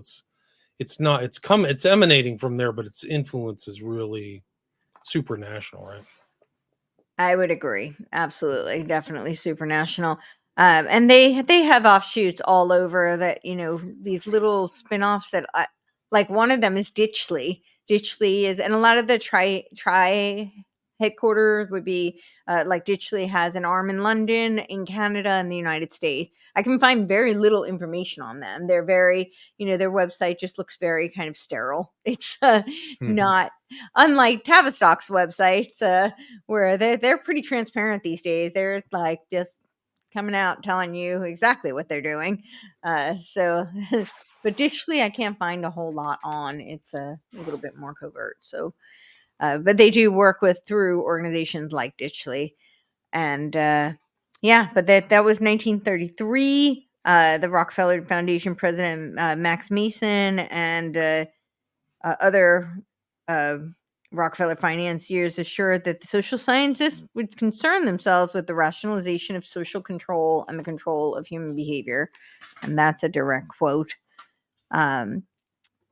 it's emanating from there, but its influence is really supranational, right? I would agree. Absolutely. Definitely supranational. And they have offshoots all over that, these little spin-offs that like one of them is Ditchley is, and a lot of the try headquarters would be like Ditchley has an arm in London, in Canada, and the United States. I can find very little information on them. They're very, their website just looks very kind of sterile. It's not unlike Tavistock's websites, where they're pretty transparent these days. They're like just coming out telling you exactly what they're doing. So, but Ditchley, I can't find a whole lot on. It's a little bit more covert. So, but they do work through organizations like Ditchley, and yeah. But that was 1933. The Rockefeller Foundation president Max Mason and other Rockefeller financiers assured that the social scientists would concern themselves with the rationalization of social control and the control of human behavior. And that's a direct quote.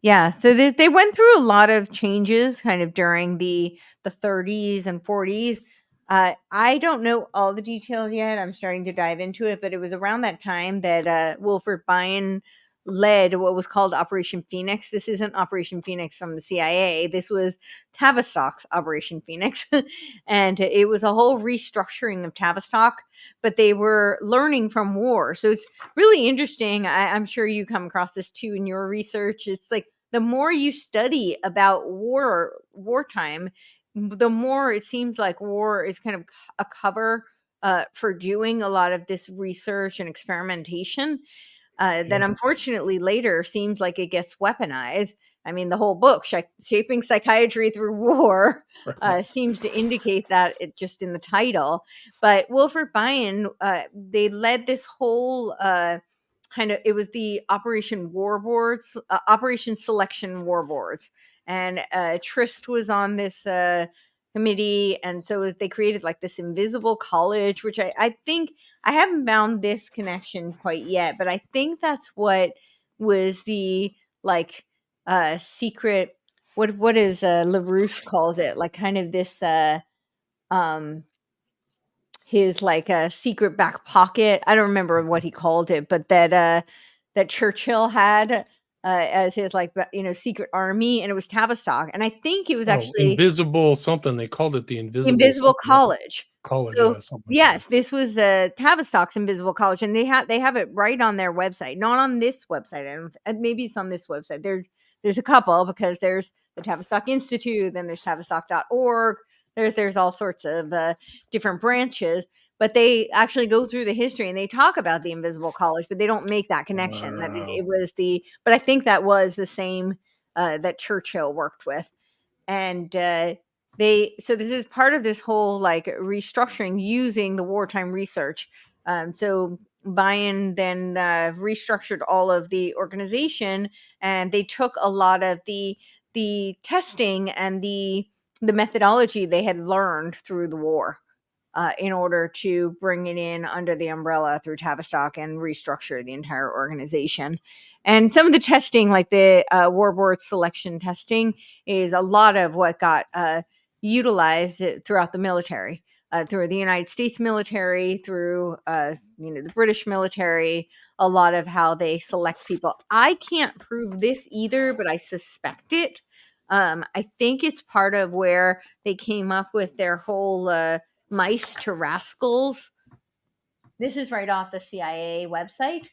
Yeah, so they went through a lot of changes kind of during the 30s and 40s. I don't know all the details yet. I'm starting to dive into it, but it was around that time that Wilfred Bion led what was called Operation Phoenix. This isn't Operation Phoenix from the CIA. This was Tavistock's Operation Phoenix. And it was a whole restructuring of Tavistock, but they were learning from war. So it's really interesting. I'm sure you come across this too in your research. It's like the more you study about wartime, the more it seems like war is kind of a cover for doing a lot of this research and experimentation. That unfortunately later seems like it gets weaponized. I mean, the whole book, Shaping Psychiatry Through War, seems to indicate that it just in the title. But Wilfred Bion, they led this whole it was the Operation War Boards, Operation Selection War Boards. And Trist was on this committee. And so they created like this invisible college, which I think I haven't found this connection quite yet, but I think that's what was the like secret. What is LaRouche calls it, like kind of this um his like a secret back pocket. I don't remember what he called it, but that Churchill had as his like secret army, and it was Tavistock, and I think it was actually invisible something. They called it the Invisible College. college. So Yeah, something like yes, this was Tavistock's Invisible College, and they have it right on their website, not on this website. And maybe it's on this website. There's a couple, because there's the Tavistock Institute, then there's Tavistock.org. There's all sorts of different branches, but they actually go through the history and they talk about the Invisible College, but they don't make that connection that it was but I think that was the same that Churchill worked with. And so this is part of this whole like restructuring using the wartime research. So Bion then restructured all of the organization, and they took a lot of the testing and the methodology they had learned through the war in order to bring it in under the umbrella through Tavistock and restructure the entire organization. And some of the testing, like the war board selection testing, is a lot of what got utilized throughout the military, through the United States military, through the British military. A lot of how they select people. I can't prove this either, but I suspect it. I think it's part of where they came up with their whole mice to rascals. This is right off the CIA website.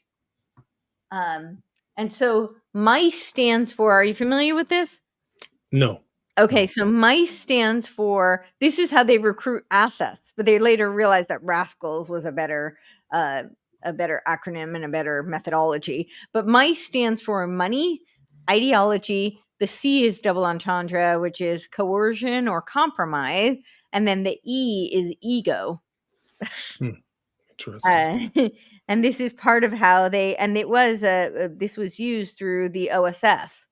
And so MICE stands for, are you familiar with this? No. Okay, so MICE stands for, this is how they recruit assets, but they later realized that rascals was a better acronym and a better methodology. But MICE stands for money, ideology. The C is double entendre, which is coercion or compromise. And then the E is ego. Interesting. And this is part of how this was used through the OSS,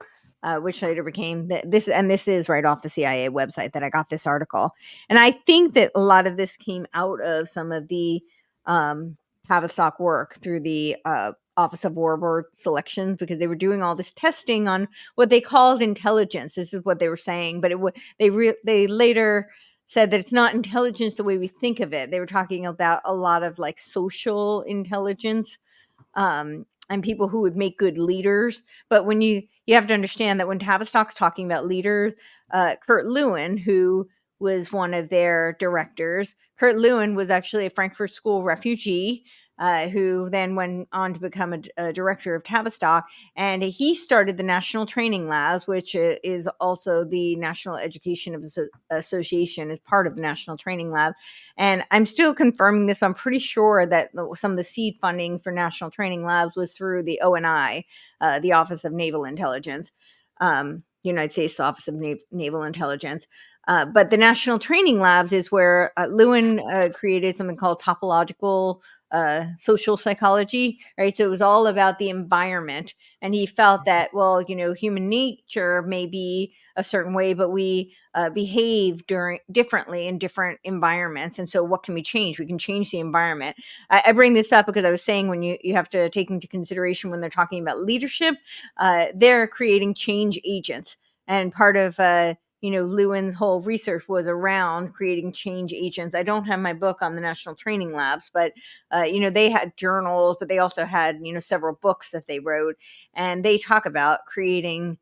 which later became this. And this is right off the CIA website that I got this article. And I think that a lot of this came out of some of the Tavistock work through the Office of War Board Selections, because they were doing all this testing on what they called intelligence. This is what they were saying, but they later said that it's not intelligence the way we think of it. They were talking about a lot of like social intelligence, and people who would make good leaders. But when you have to understand that when Tavistock's talking about leaders, Kurt Lewin, who was one of their directors, Kurt Lewin was actually a Frankfurt School refugee, who then went on to become a director of Tavistock. And he started the National Training Labs, which is also the National Education Association, is part of the National Training Lab. And I'm still confirming this, but I'm pretty sure that some of the seed funding for National Training Labs was through the ONI, the Office of Naval Intelligence, the United States Office of Naval Intelligence. But the National Training Labs is where Lewin created something called topological social psychology, right? So it was all about the environment. And he felt that, well, human nature may be a certain way, but we behave differently in different environments. And so what can we change? We can change the environment. I bring this up because I was saying when you have to take into consideration when they're talking about leadership, they're creating change agents. And part of Lewin's whole research was around creating change agents. I don't have my book on the National Training Labs, but they had journals, but they also had several books that they wrote, and they talk about creating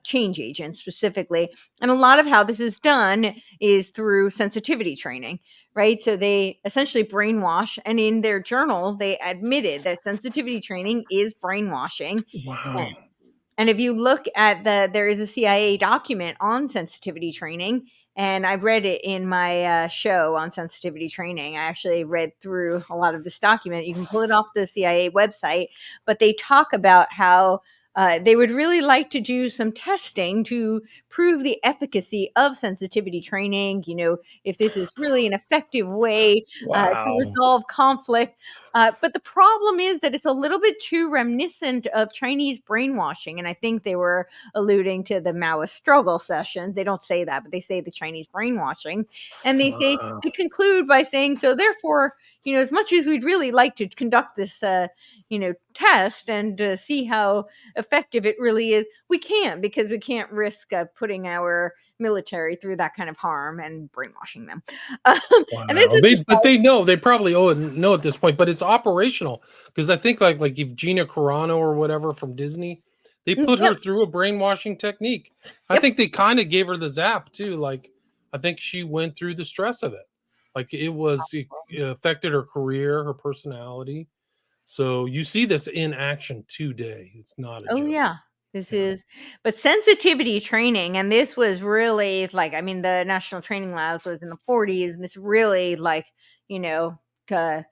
change agents specifically. And a lot of how this is done is through sensitivity training, right? So they essentially brainwash, and in their journal, they admitted that sensitivity training is brainwashing. Wow. And if you look at there is a CIA document on sensitivity training, and I've read it in my show on sensitivity training. I actually read through a lot of this document. You can pull it off the CIA website, but they talk about how they would really like to do some testing to prove the efficacy of sensitivity training. If this is really an effective way to Wow. resolve conflict. But the problem is that it's a little bit too reminiscent of Chinese brainwashing. And I think they were alluding to the Maoist struggle session. They don't say that, but they say the Chinese brainwashing. And Wow. they conclude by saying, so therefore, as much as we'd really like to conduct this, test and see how effective it really is, we can't, because we can't risk putting our military through that kind of harm and brainwashing them. And this Wow. is just But they know, they probably know at this point, but it's operational because I think like if Gina Carano or whatever from Disney, they put her yep, through a brainwashing technique. I yep. think they kind of gave her the zap too. Like I think she went through the stress of it. Like it affected her career, her personality. So you see this in action today. It's not a Oh joke. yeah. This Yeah. is, but sensitivity training, and this was really like, I mean, the National Training Labs was in the 40s, and this really like, to,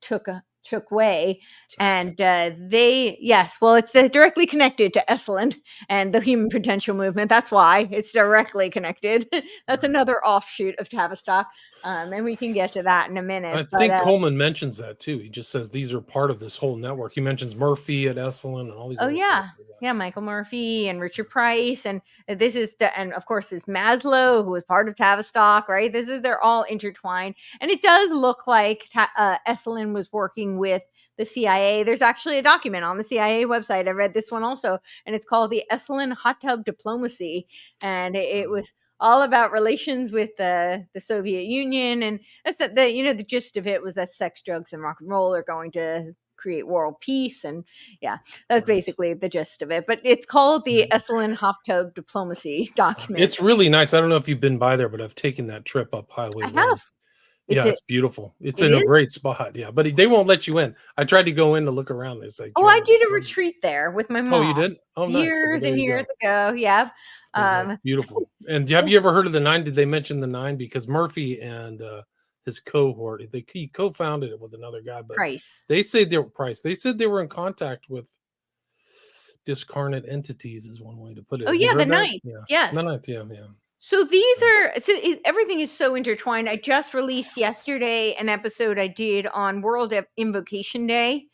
took way. And yes, well, it's directly connected to Esalen and the Human Potential Movement. That's why it's directly connected. That's Right. another offshoot of Tavistock. And we can get to that in a I minute. But think Coleman mentions that too. He just says these are part of this whole network. He mentions Murphy at Esalen and all these oh other yeah. people. Yeah, Michael Murphy and Richard Price, and this is and of course there's Maslow, who was part of Tavistock, right? They're all intertwined, and it does look like Esalen was working with the CIA. There's actually a document on the CIA website. I read this one also, and it's called the Esalen Hot Tub Diplomacy, and it was all about relations with the Soviet Union, and that's the gist of it was that sex, drugs, and rock and roll are going to create world peace, and yeah, that's Right. basically the gist of it. But it's called the Right. Esalen Hot Tub Diplomacy document. It's really nice. I don't know if you've been by there, but I've taken that trip up Highway I have. 1. It's Yeah, a it's beautiful. It's it in a is. great spot. Yeah, but they won't let you in. I tried to go in to look around. They say, Oh, I Joe, did a retreat there with my oh, mom you did? Oh, nice. So, well, years there and you years go. ago. Yep. Yeah, it's Um, beautiful. And have you ever heard of the nine? Did they mention the nine? Because Murphy and his cohort, he co-founded it with another guy, but Price. they say they were Price. They said they were in contact with discarnate entities, is one way to put it. Oh Have you yeah, the heard that? ninth. Yeah, the Yes. ninth. Yeah, yeah. So everything is so intertwined. I just released yesterday an episode I did on World Invocation Day,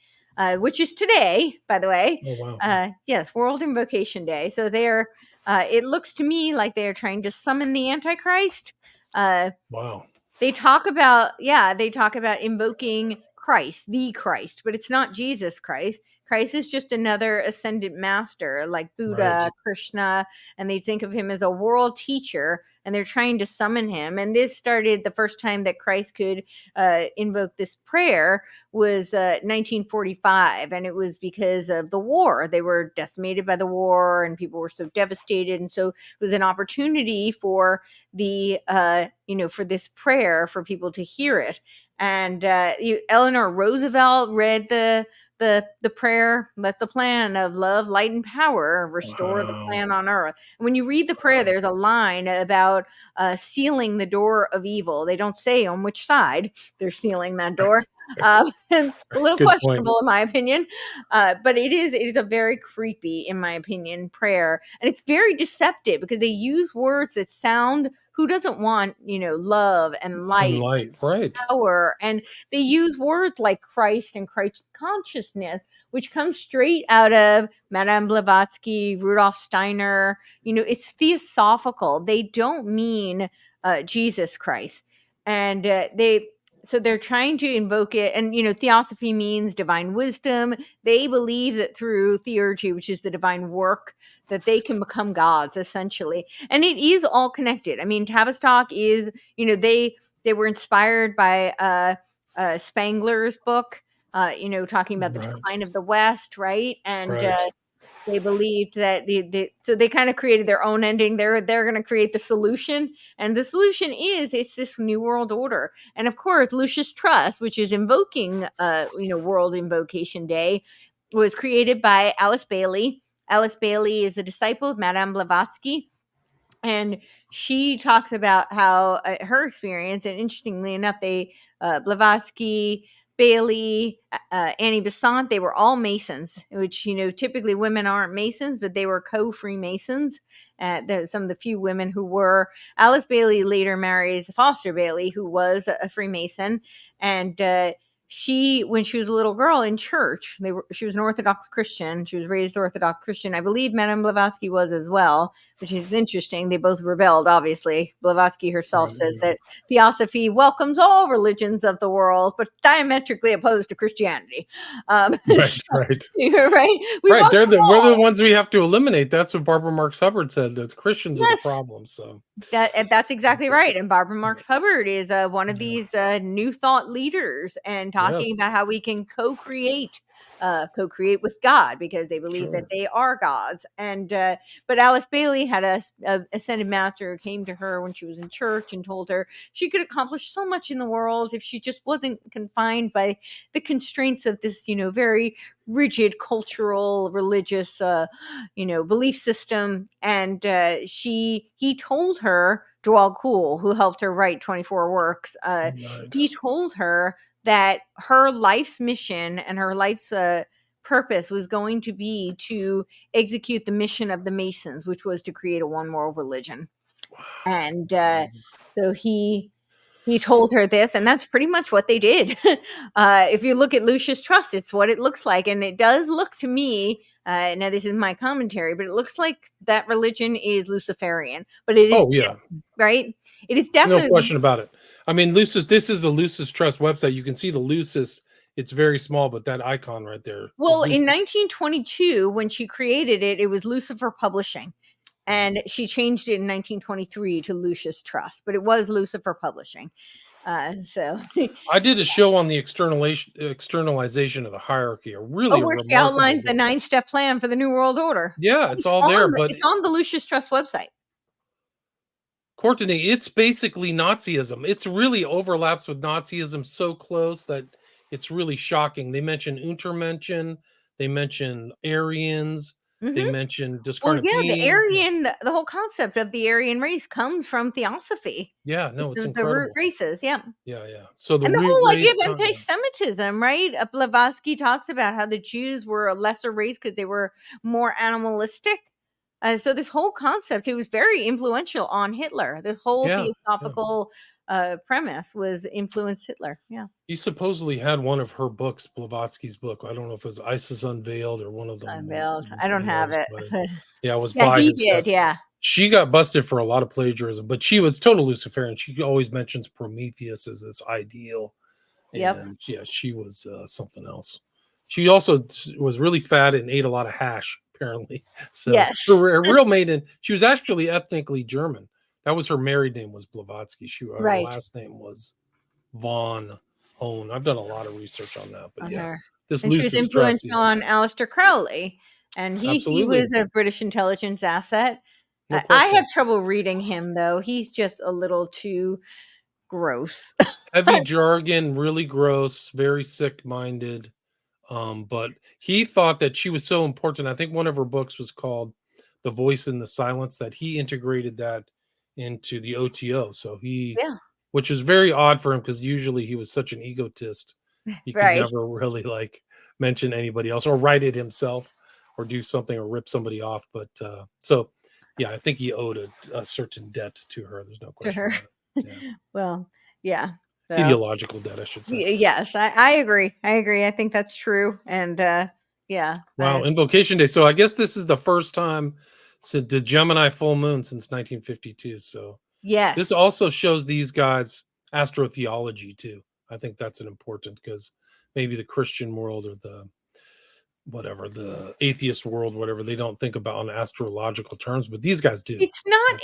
which is today, by the way. Oh wow, Yes, World Invocation Day. So it looks to me like they're trying to summon the Antichrist. Uh, wow. they talk about invoking Christ, the Christ, but it's not Jesus Christ. Christ is just another ascended master like Buddha, Right. Krishna, and they think of him as a world teacher, and they're trying to summon him. And this started the first time that Christ could invoke this prayer was 1945, and it was because of the war. They were decimated by the war, and people were so devastated, and so it was an opportunity for the for this prayer for people to hear it. And Eleanor Roosevelt read the prayer, let the plan of love, light, and power restore the Wow. plan on earth. And when you read the prayer, there's a line about sealing the door of evil. They don't say on which side they're sealing that door. And a little Good point. questionable in my opinion, but it is a very creepy, in my opinion, prayer, and it's very deceptive because they use words that sound. Who doesn't want love and And light, light. Right. power? And they use words like Christ and Christ consciousness, which comes straight out of Madame Blavatsky, Rudolf Steiner. It's theosophical. They don't mean Jesus Christ. And they're trying to invoke it. And, theosophy means divine wisdom. They believe that through theurgy, which is the divine work, that they can become gods, essentially. And it is all connected. I mean, Tavistock is, they were inspired by Spangler's book, talking about the Right. decline of the West, right? And Right. they believed that so they kind of created their own ending. They're going to create the solution, and the solution is it's this new world order. And of course, Lucius Trust, which is invoking, World Invocation Day, was created by Alice Bailey. Alice Bailey is a disciple of Madame Blavatsky, and she talks about how her experience, and interestingly enough, they Blavatsky, Bailey, Annie Besant, they were all Masons, which typically women aren't Masons, but they were co-Freemasons. Some of the few women who were. Alice Bailey later marries Foster Bailey, who was a Freemason, and when she was a little girl in church, she was an Orthodox Christian. She was raised Orthodox Christian. I believe Madame Blavatsky was as well, which is interesting. They both rebelled, obviously. Blavatsky herself Right. says that theosophy welcomes all religions of the world, but diametrically opposed to Christianity. Right. Right. You're right. We Right. welcome We're the all. ones we have to eliminate. That's what Barbara Marx Hubbard said. That Christians are the Yes, problem. So that's exactly right. And Barbara yeah. Marx Hubbard is one of Yeah. these new thought leaders, and Yes. talking about how we can co-create with God, because they believe that Sure. they are gods. And but Alice Bailey had a ascended master who came to her when she was in church and told her she could accomplish so much in the world if she just wasn't confined by the constraints of this very rigid cultural religious belief system. And he told her, Joel Kuhl, who helped her write 24 works, Right. he told her that her life's mission and her life's purpose was going to be to execute the mission of the Masons, which was to create a one world religion. And so he told her this, and that's pretty much what they did. If you look at Lucius Trust, it's what it looks like. And it does look to me, now this is my commentary, but it looks like that religion is Luciferian. But it is, Oh yeah. right? It is No definitely. question about it. I mean, Lucis. This is the Lucis Trust website. You can see the Lucis. It's very small, but that icon right there is Well, in Lucis. 1922, when she created it, it was Lucifer Publishing. Right. And she changed it in 1923 to Lucius Trust, but it was Lucifer Publishing. So, I did a show on the externalization of the hierarchy. A really where she remarkable outlines the book. 9-step plan for the New World Order. Yeah, it's all there. But It's on the Lucius Trust website. Courtenay, it's basically Nazism. It's really overlaps with Nazism so close that it's really shocking. They mention Untermenschen, they mention Aryans, they Hmm. mention Well, yeah, the Descarnitine. Aryan, the whole concept of the Aryan race comes from theosophy. Yeah, This no, it's is the root incredible. races, yeah. Yeah, yeah. So the And the root whole idea race, of anti-Semitism, right? Blavatsky talks about how the Jews were a lesser race because they were more animalistic. So this whole concept, it was very influential on Hitler. This whole yeah, yeah. theosophical premise was influenced Hitler. Yeah, He supposedly had one of her books, Blavatsky's book. I don't know if it was Isis Unveiled or one of them unveiled. was I don't one of have those, it. but yeah, it was Yeah, by he his did. desk. Yeah. She got busted for a lot of plagiarism, but she was total Luciferian. She always mentions Prometheus as this ideal, Yep. and yeah, she was something else. She also was really fat and ate a lot of hash, apparently. So Yes. her real maiden, she was actually ethnically German. That was her married name was Blavatsky. Her Right. last name was von Hone. I've done a lot of research on that, but On yeah, her. this And she was Lucis Trust, influential yeah, on Aleister Crowley, and he was absolutely, a British intelligence asset. no I have question. trouble reading him, though. He's just a little too gross. Heavy jargon, really gross, very sick-minded. But he thought that she was so important. I think one of her books was called "The Voice in the Silence." That he integrated that into the OTO. So Yeah, which was very odd for him because usually he was such an egotist, he could right. never really like mention anybody else or write it himself or do something or rip somebody off. But so yeah, I think he owed a certain debt to her. There's no To question her. about it. Yeah, Well, yeah. So ideological debt, I should say. yes, I agree. I agree. I think that's true. And yeah, Wow, Invocation Day. So I guess this is the first time since the Gemini full moon since 1952. So this yes. also shows these guys astrotheology too. I think that's an important because maybe the Christian world or the whatever the atheist world, whatever they don't think about on astrological terms, but these guys do. It's not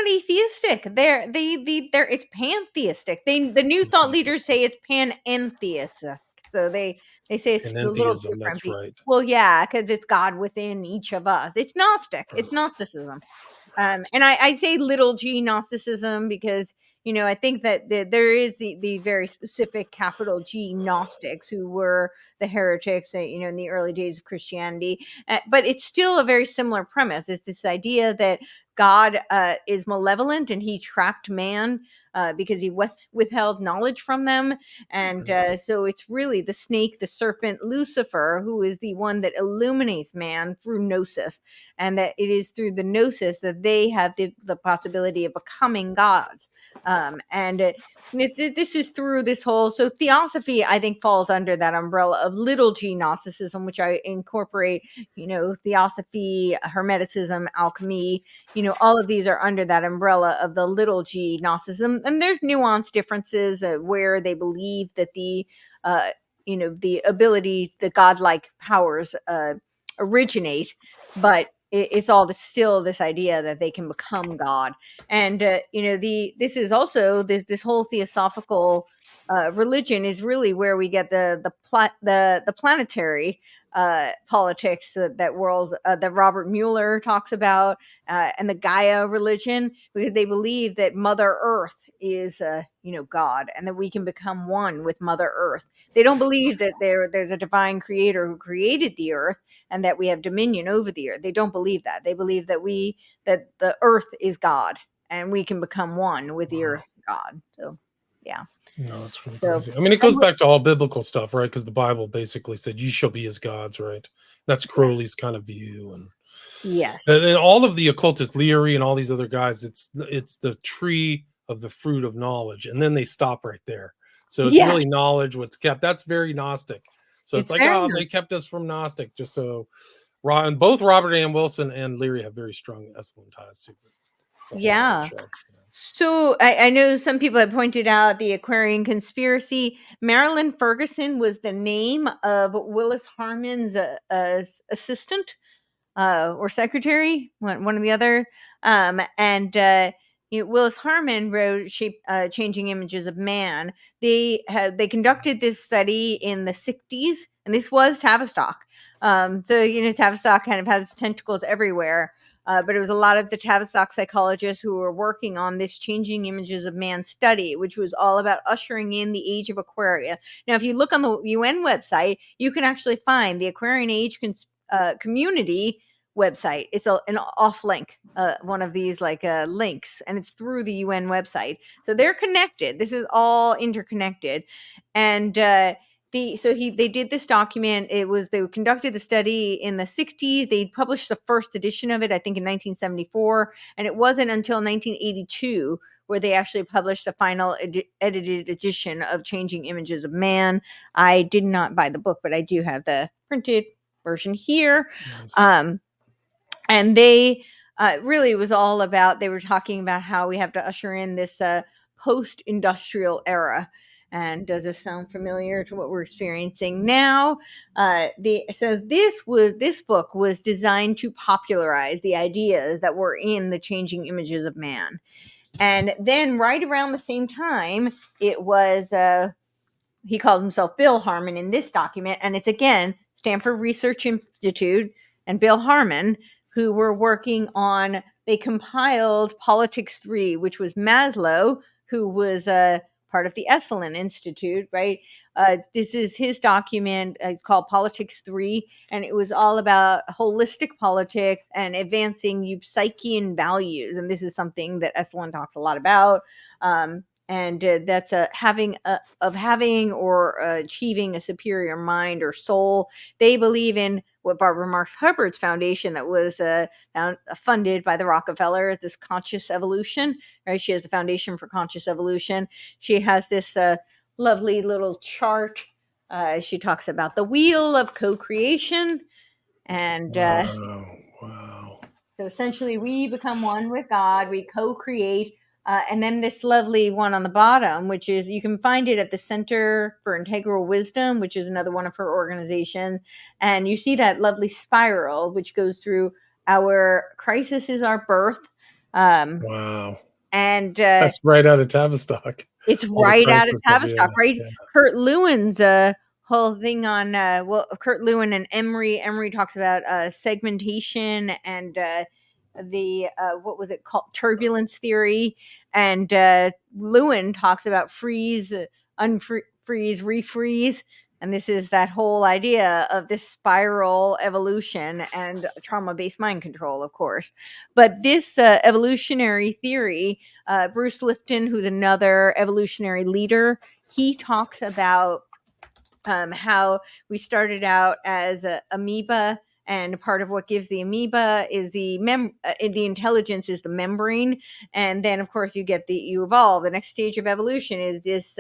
atheistic. They're it's pantheistic. The New Thought Pantheistic, leaders say it's panentheistic. So they say it's a little panentheism. different. That's right. Well, yeah, because it's God within each of us. It's Gnostic. It's Gnosticism. And I say little g Gnosticism because I think that there is the very specific capital G Gnostics who were the heretics that, in the early days of Christianity. But it's still a very similar premise. It's this idea that God is malevolent and he trapped man because he withheld knowledge from them. And Right. so it's really the snake, the serpent, Lucifer, who is the one that illuminates man through gnosis, and that it is through the gnosis that they have the possibility of becoming gods. And this is through this whole, so theosophy I think falls under that umbrella of little g Gnosticism, which I incorporate, theosophy, hermeticism, alchemy, all of these are under that umbrella of the little g Gnosticism. And there's nuanced differences where they believe that uh, the ability, the godlike powers originate, but it's all still this idea that they can become God. And this is also this whole theosophical religion is really where we get the planetary politics that world that Robert Mueller talks about, and the Gaia religion, because they believe that Mother Earth is God, and that we can become one with Mother Earth. They don't believe that there's a divine creator who created the earth and that we have dominion over the earth. They don't believe that. They believe that the earth is God and we can become one with the Wow. earth God. So yeah. No, it's really So crazy. I mean, it goes back to all biblical stuff, right? Because the Bible basically said, "You shall be as gods," right? That's yes. Crowley's kind of view, and Yes. and all of the occultists, Leary and all these other guys, it's the tree of the fruit of knowledge, and then they stop right there. So it's Yes. really knowledge what's kept. That's very Gnostic. So it's It's like, very oh, nice. they kept us from Gnostic, just so. And both Robert Ann Wilson and Leary have very strong Esalen ties too. It's a whole other Yeah. show. So I know some people have pointed out the Aquarian conspiracy. Marilyn Ferguson was the name of Willis Harmon's assistant or secretary, one or the other. And Willis Harman wrote Changing Images of Man. They conducted this study in the 60s, and this was Tavistock. So Tavistock kind of has tentacles everywhere. But it was a lot of the Tavistock psychologists who were working on this Changing Images of Man study, which was all about ushering in the age of Aquaria. Now, if you look on the UN website, you can actually find the Aquarian age community website. It's an off link, one of these links, and it's through the UN website. So they're connected. This is all interconnected. And they did this document. They conducted the study in the 60s. They published the first edition of it, I think, in 1974, and it wasn't until 1982 where they actually published the final edited edition of Changing Images of Man. I did not buy the book, but I do have the printed version here. Nice. And they really was all about, they were talking about how we have to usher in this post-industrial era. And does this sound familiar to what we're experiencing now? This book was designed to popularize the ideas that were in the Changing Images of Man. And then right around the same time, it was he called himself Bill Harmon in this document, and it's again Stanford Research Institute and Bill Harmon who were working on. They compiled Politics 3, which was Maslow, who was part of the Esalen Institute, right? This is his document called Politics 3, and it was all about holistic politics and advancing Eupsychian values. And this is something that Esalen talks a lot about. And that's having or achieving a superior mind or soul. They believe in what Barbara Marx Hubbard's foundation that was funded by the Rockefeller, this conscious evolution, right? She has the Foundation for Conscious Evolution. She has this lovely little chart. She talks about the wheel of co-creation. And Wow. so essentially we become one with God, we co-create. And then this lovely one on the bottom, which is, you can find it at the Center for Integral Wisdom, which is another one of her organizations. And you see that lovely spiral, which goes through our crisis is our birth. Wow. And that's right out of Tavistock. It's All the right out of crisis Tavistock, right? yeah. Kurt Lewin's whole thing on, Kurt Lewin and Emery. Emery talks about segmentation and the what was it called, turbulence theory, and Lewin talks about freeze, unfreeze, refreeze, and this is that whole idea of this spiral evolution and trauma-based mind control, of course. But this evolutionary theory, Bruce Lipton, who's another evolutionary leader, he talks about how we started out as a amoeba, and part of what gives the amoeba is the intelligence is the membrane, and then of course you evolve. The next stage of evolution is this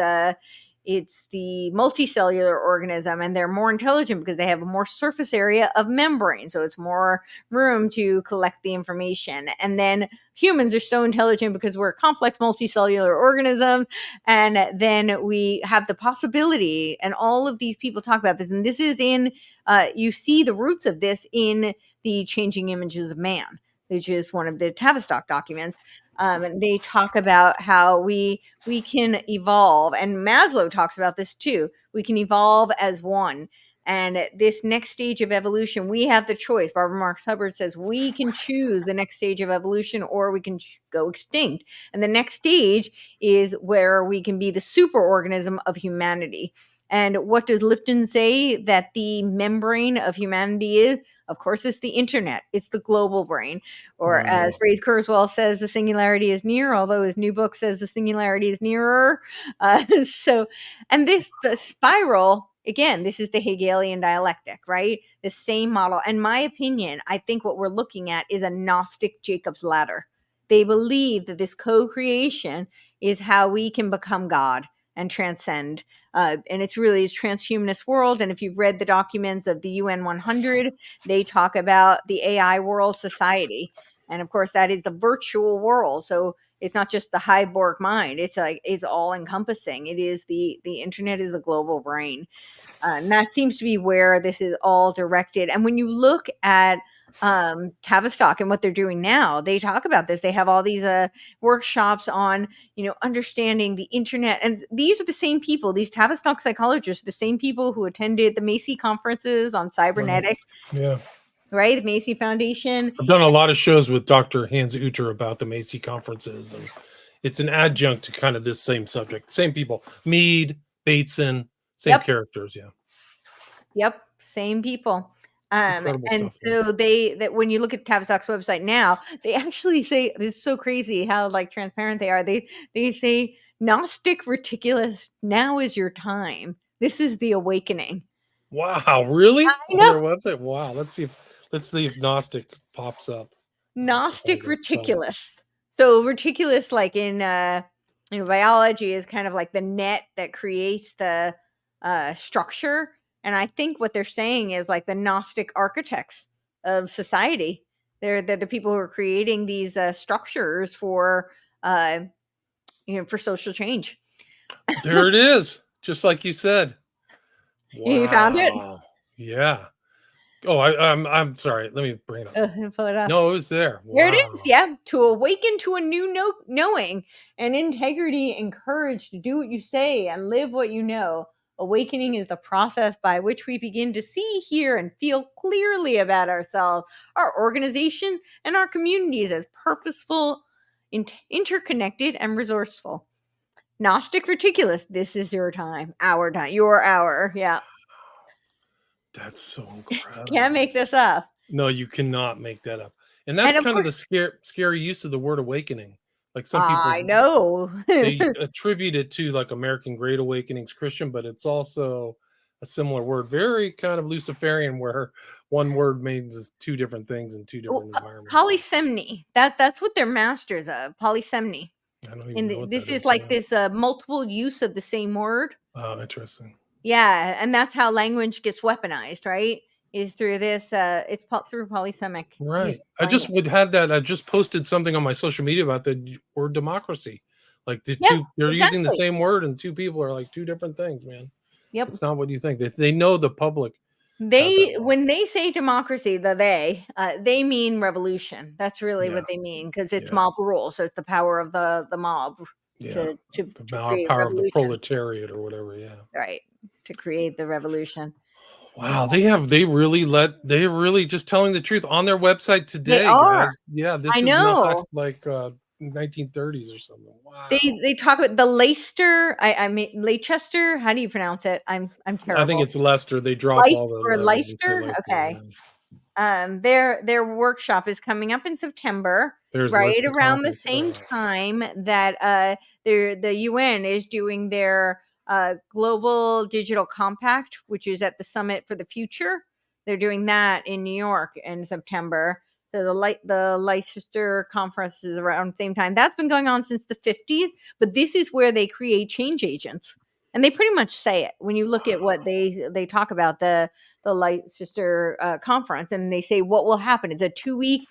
it's the multicellular organism, and they're more intelligent because they have a more surface area of membrane, so it's more room to collect the information. And then humans are so intelligent because we're a complex multicellular organism, and then we have the possibility, and all of these people talk about this, and this is in you see the roots of this in the Changing Images of Man, which is one of the Tavistock documents. And they talk about how we can evolve, and Maslow talks about this too. We can evolve as one. And this next stage of evolution, we have the choice. Barbara Marx Hubbard says we can choose the next stage of evolution, or we can go extinct. And the next stage is where we can be the superorganism of humanity. And what does Lipton say that the membrane of humanity is? Of course, it's the internet. It's the global brain. Or as Ray Kurzweil says, the singularity is near, although his new book says the singularity is nearer. And the spiral, again, this is the Hegelian dialectic, right? The same model. And my opinion, I think what we're looking at is a Gnostic Jacob's ladder. They believe that this co-creation is how we can become God and transcend. And it's really this transhumanist world. And if you've read the documents of the UN 100, they talk about the AI world society. And of course, that is the virtual world. So it's not just the Hyborg mind. It's like, it's all encompassing. It is the internet is the global brain. And that seems to be where this is all directed. And when you look at Tavistock and what they're doing now, they talk about this. They have all these workshops on, understanding the internet. And these are the same people, these Tavistock psychologists, the same people who attended the Macy conferences on cybernetics. Yeah. Right? The Macy Foundation. I've done a lot of shows with Dr. Hans Uter about the Macy conferences, and it's an adjunct to kind of this same subject. Same people. Mead, Bateson, same characters, yeah. Yep, same people. And stuff, so that when you look at Tavistock's website now, they actually say, this is so crazy how like transparent they are. They say, Gnostic Reticulus, now is your time. This is the awakening. Wow, really? I know. On their website? Wow, let's see if Gnostic pops up. Gnostic Reticulus. So reticulus, like in biology, is kind of like the net that creates the structure. And I think what they're saying is like the Gnostic architects of society. They're the people who are creating these structures for for social change. There it is. Just like you said. You found it? Wow. Yeah. Oh, I'm sorry. Let me bring it up. Pull it up. No, it was there. There it Wow. is. Yeah. To awaken to a new knowing and integrity and courage to do what you say and live what you know. Awakening is the process by which we begin to see, hear, and feel clearly about ourselves, our organization, and our communities as purposeful, interconnected, and resourceful. Gnostic Reticulus, this is your time, our time, your hour. Yeah. That's so incredible. Can't make this up. No, you cannot make that up. And And that's of kind of the course, scary use of the word awakening. Like some I people, know. they attribute it to like American Great Awakenings Christian, but it's also a similar word, very kind of Luciferian, where one word means two different things in two Oh, different environments. polysemny. That's what they're masters of. Polysemny. I don't even And know what this that is is. like Yeah. this multiple use of the same word. Oh, interesting. Yeah, and that's how language gets weaponized, right? Is through this. It's through polysemic Right. use I of just language. would have that. I just posted something on my social media about the word democracy. Like the Yep, two, they're using the exactly. same word, and two people are like two different things, man. Yep. It's not what you think. They know the public has that wrong. When they say democracy, they mean revolution. That's really Yeah. what they mean because it's Yeah. mob rule. So it's the power of the mob Yeah. to The create power of the revolution, proletariat or whatever. Yeah. right? To create the revolution. Wow. They really just telling the truth on their website They today, are. guys. Yeah. I This is not know. like 1930s or something. They Wow. they talk about the Leicester. I mean Leicester. How do you pronounce it? I'm I think terrible. it's Leicester. They drop Leic all the or letters and say Leicester? Leicester. Okay. Yeah. Their workshop is coming up in September, There's right Leicester around the conference. same time that the UN is doing their global digital compact, which is at the Summit for the Future. They're doing that in New York in September. So the Leicester conference is around the same time. That's been going on since the 50s, but this is where they create change agents. And they pretty much say it when you look at what they talk about the Leicester conference, and they say what will happen. It's a 2 week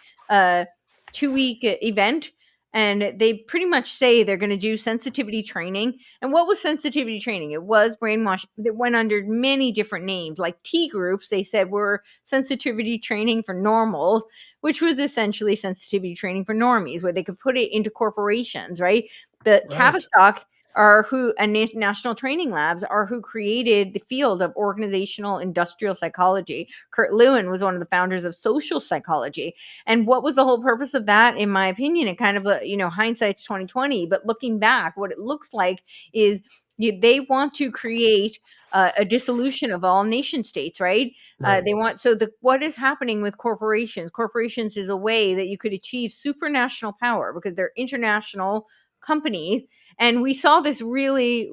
2 week event, and they pretty much say they're going to do sensitivity training. And what was sensitivity training? It was brainwash that went under many different names, like T groups. They said were sensitivity training for normals, which was essentially sensitivity training for normies, where they could put it into corporations, right? The Right. Tavistock and National Training Labs are who created the field of organizational industrial psychology. Kurt Lewin was one of the founders of social psychology. And what was the whole purpose of that? In my opinion, it kind of, hindsight's 2020, but looking back, what it looks like is they want to create a dissolution of all nation states, right? Right. They want, what is happening with corporations? Corporations is a way that you could achieve supranational power because they're international companies. And we saw this really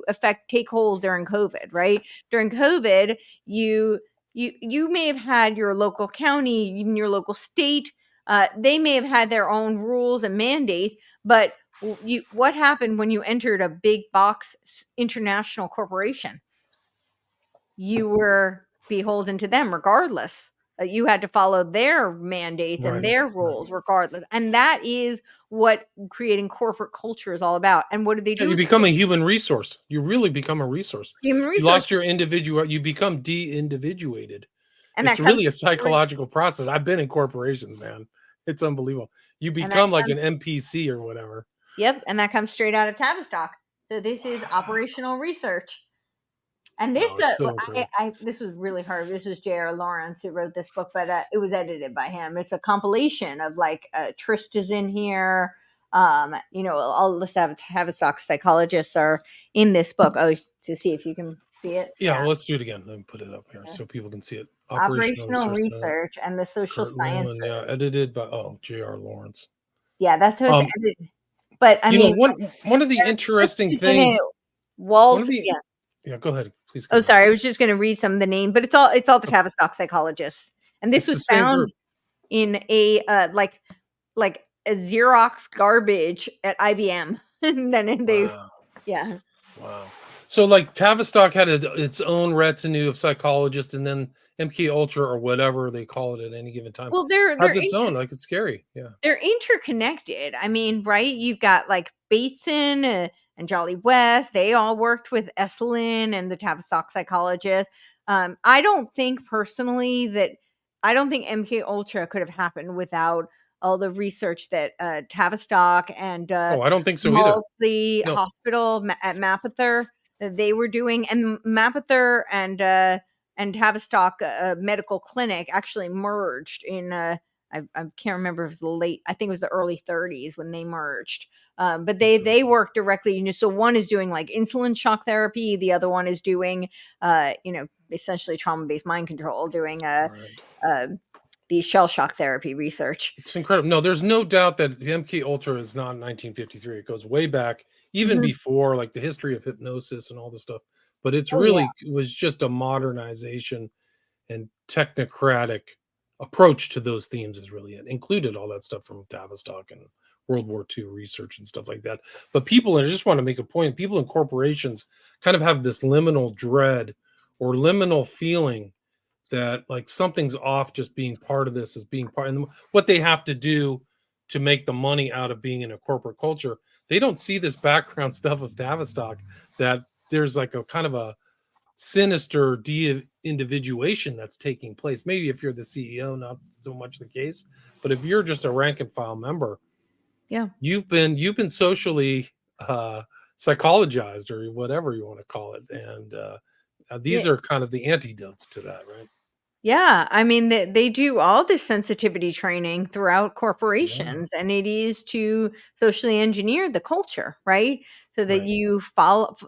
take hold during COVID, right? During COVID, you may have had your local county, even your local state. They may have had their own rules and mandates, but what happened when you entered a big box international corporation? You were beholden to them regardless. You had to follow their mandates and Right. their Right. rules regardless. And that is what creating corporate culture is all about. And what do they Yeah, do you with become a human resource. You really become a resource. human You lost resources? your individual. You become de-individuated. And It's that comes really a straight, psychological process. I've been in corporations, man. It's unbelievable. You and that become like an comes NPC or whatever. Yep, and that comes straight out of Tavistock. So this is Wow. operational research. And this, Wow, it's so incredible. this was really hard. This was J.R. Lawrence who wrote this book, but it was edited by him. It's a compilation of like Trist is in here. All the Tavistock psychologists are in this book. Oh, to see if you can see it. Yeah, Yeah, well, let's do it again. Let me put it up here yeah. so people can see it. Operational Operational research. research and the social Kurt Lewin, yeah, sciences. edited by J.R. Lawrence. Yeah, that's how it's Um, edited. But I mean, one of the Trist interesting is in it. things, one of Walt, the yeah. yeah, go ahead, please go Oh, ahead. sorry. I was just going to read some of the name, but it's all the Tavistock psychologists, and this It's the was same found group. in a like a Xerox garbage at IBM, and then Wow. yeah. Wow. So like Tavistock had its own retinue of psychologists, and then MK Ultra or whatever they call it at any given time Well, they're has its own. Like it's scary. Yeah. they're interconnected. I mean, right? You've got like Bateson Jolly West. They all worked with Esalen and the Tavistock psychologist. I don't think personally that I don't think MK Ultra could have happened without all the research that Tavistock and Oh, I don't think so either. Malsley No. Hospital at Mapother they were doing, and Mapother and Tavistock Medical Clinic actually merged in. I can't remember if it was the late. I think it was the early 30s when they merged. But they work directly. So one is doing like insulin shock therapy. The other one is doing, essentially trauma-based mind control, doing the shell shock therapy research. It's incredible. No, there's no doubt that the MK Ultra is not 1953. It goes way back, even before like the history of hypnosis and all this stuff. But it's Oh yeah. really was just a modernization and technocratic approach to those themes is really it. Included all that stuff from Tavistock and World War II research and stuff like that. But people, and I just want to make a point, people in corporations kind of have this liminal dread or liminal feeling that like something's off just being part of this as being part and what they have to do to make the money out of being in a corporate culture. They don't see this background stuff of Tavistock that there's like a kind of a sinister de-individuation that's taking place. Maybe if you're the CEO, not so much the case, but if you're just a rank and file member, Yeah, you've been socially psychologized or whatever you want to call it, and yeah. these are kind of the antidotes to that, right? Yeah, I mean they do all this sensitivity training throughout Yeah, corporations, and it is to socially engineer the culture, right? So that right.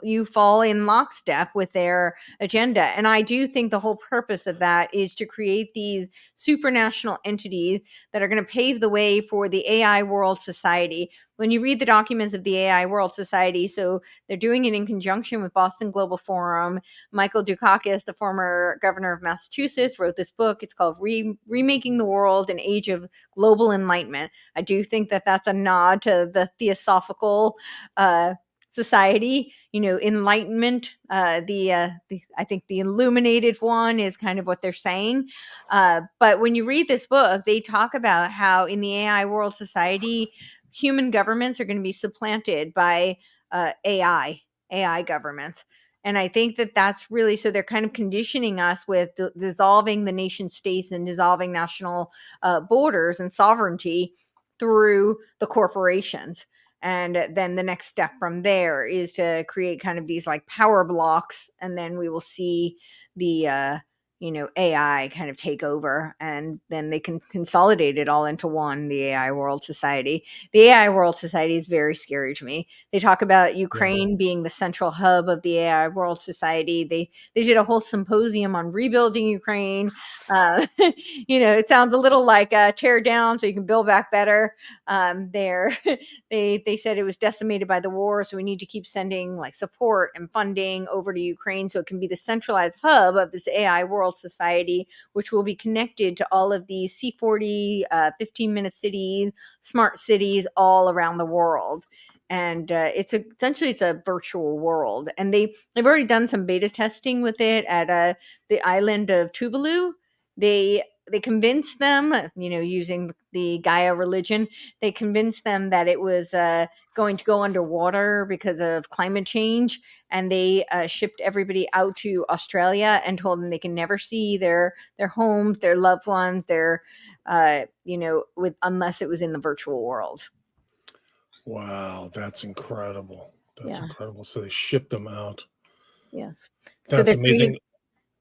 you fall in lockstep with their agenda. And I do think the whole purpose of that is to create these supranational entities that are going to pave the way for the AI world society. When you read the documents of the AI World Society, so they're doing it in conjunction with Boston Global Forum. Michael Dukakis, the former governor of Massachusetts, wrote this book. It's called Remaking the World: An Age of Global Enlightenment. I do think that that's a nod to the Theosophical society. Enlightenment. I think the illuminated one is kind of what they're saying. But when you read this book, they talk about how in the AI World Society, human governments are going to be supplanted by AI governments. And I think that that's really, so they're kind of conditioning us with dissolving the nation states and dissolving national borders and sovereignty through the corporations. And then the next step from there is to create kind of these like power blocks. And then we will see the, AI kind of take over, and then they can consolidate it all into one, the AI World Society. The AI World Society is very scary to me. They talk about Yeah. Ukraine being the central hub of the AI World Society. They did a whole symposium on rebuilding Ukraine. It sounds a little like tear down so you can build back better. There, they said it was decimated by the war, so we need to keep sending like support and funding over to Ukraine so it can be the centralized hub of this AI World Society, which will be connected to all of these C40 15-minute cities, smart cities all around the world. And essentially it's a virtual world, and they've already done some beta testing with it at the island of Tuvalu. They convinced them, using the Gaia religion, they convinced them that it was going to go underwater because of climate change, and they shipped everybody out to Australia and told them they can never see their homes, their loved ones, their with unless it was in the virtual world. Wow, that's incredible. That's Yeah. incredible. So they shipped them out. Yes. So That's they're creating amazing.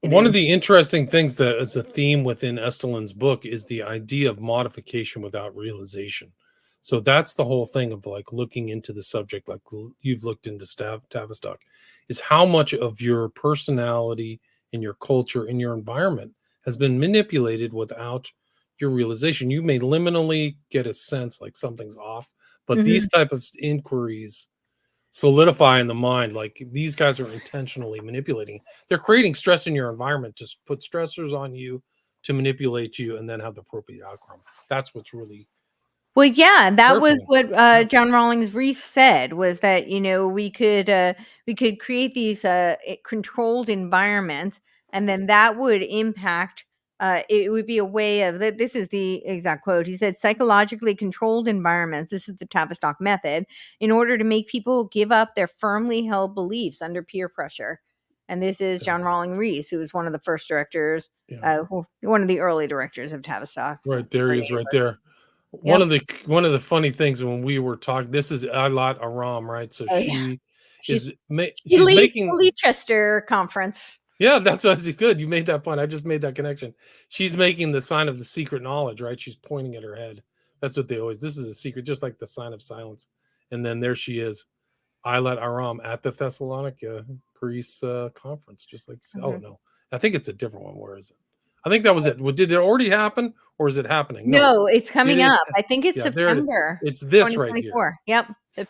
it One of is. the interesting things that is a theme within Estelin's book is the idea of modification without realization. So that's the whole thing of like looking into the subject, like you've looked into Tavistock, is how much of your personality and your culture and your environment has been manipulated without your realization. You may liminally get a sense like something's off, but these Mhm. type of inquiries solidify in the mind like these guys are intentionally manipulating. They're creating stress in your environment to put stressors on you to manipulate you and then have the appropriate outcome. That's what's really Well, yeah, that was terrifying. what Yeah. John Rawlings Rees said, was that we could create these controlled environments, and then that would impact it would be a way of this is the exact quote. He said, psychologically controlled environments. This is the Tavistock method in order to make people give up their firmly held beliefs under peer pressure. And this is John Yeah. Rawling Rees, who was one of the first directors, Yeah. one of the early directors of Tavistock. Right there, he is right there. One Yep. of the funny things when we were talking, this is Alat Aram, right? So Oh yeah. she She's she she's leads the making. Leicester conference. Yeah, that's what I said. Good, you made that point. I just made that connection. She's making the sign of the secret knowledge, right? She's pointing at her head. That's what they always. This is a secret, just like the sign of silence. And then there she is, Islet Aram at the Thessalonica, Greece conference, just like you said. Oh Mhm. no, I think it's a different one. Where is it? I think that was it. Did it already happen, or is it happening? No, No, it's it coming is. up. I think it's Yeah, there it is. September It's this right here. 2024. Yep.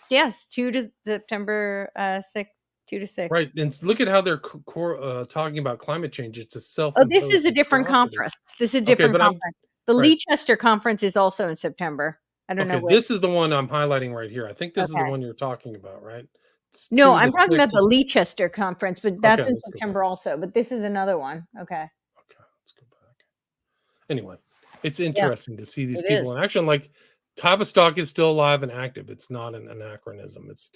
Yes, 2 to September 6, 2 to 6. Right, and look at how they're talking about climate change. It's a Oh, this is self-imposed a different atrocity. conference. This is a Okay, different but I'm conference. The right. Leicester conference is also in September. I don't know Okay, what. this is the one I'm highlighting right here. I think this is the Okay. one you're talking about, right? It's No, 2 to I'm talking 6 about the Leicester conference, but Okay, that's in let's go back. September also. But this is another one. Okay. Okay, let's go back. Anyway, it's Yeah, interesting to see these it people is. in action. Like Tavistock is still alive and active. It's not an anachronism. It's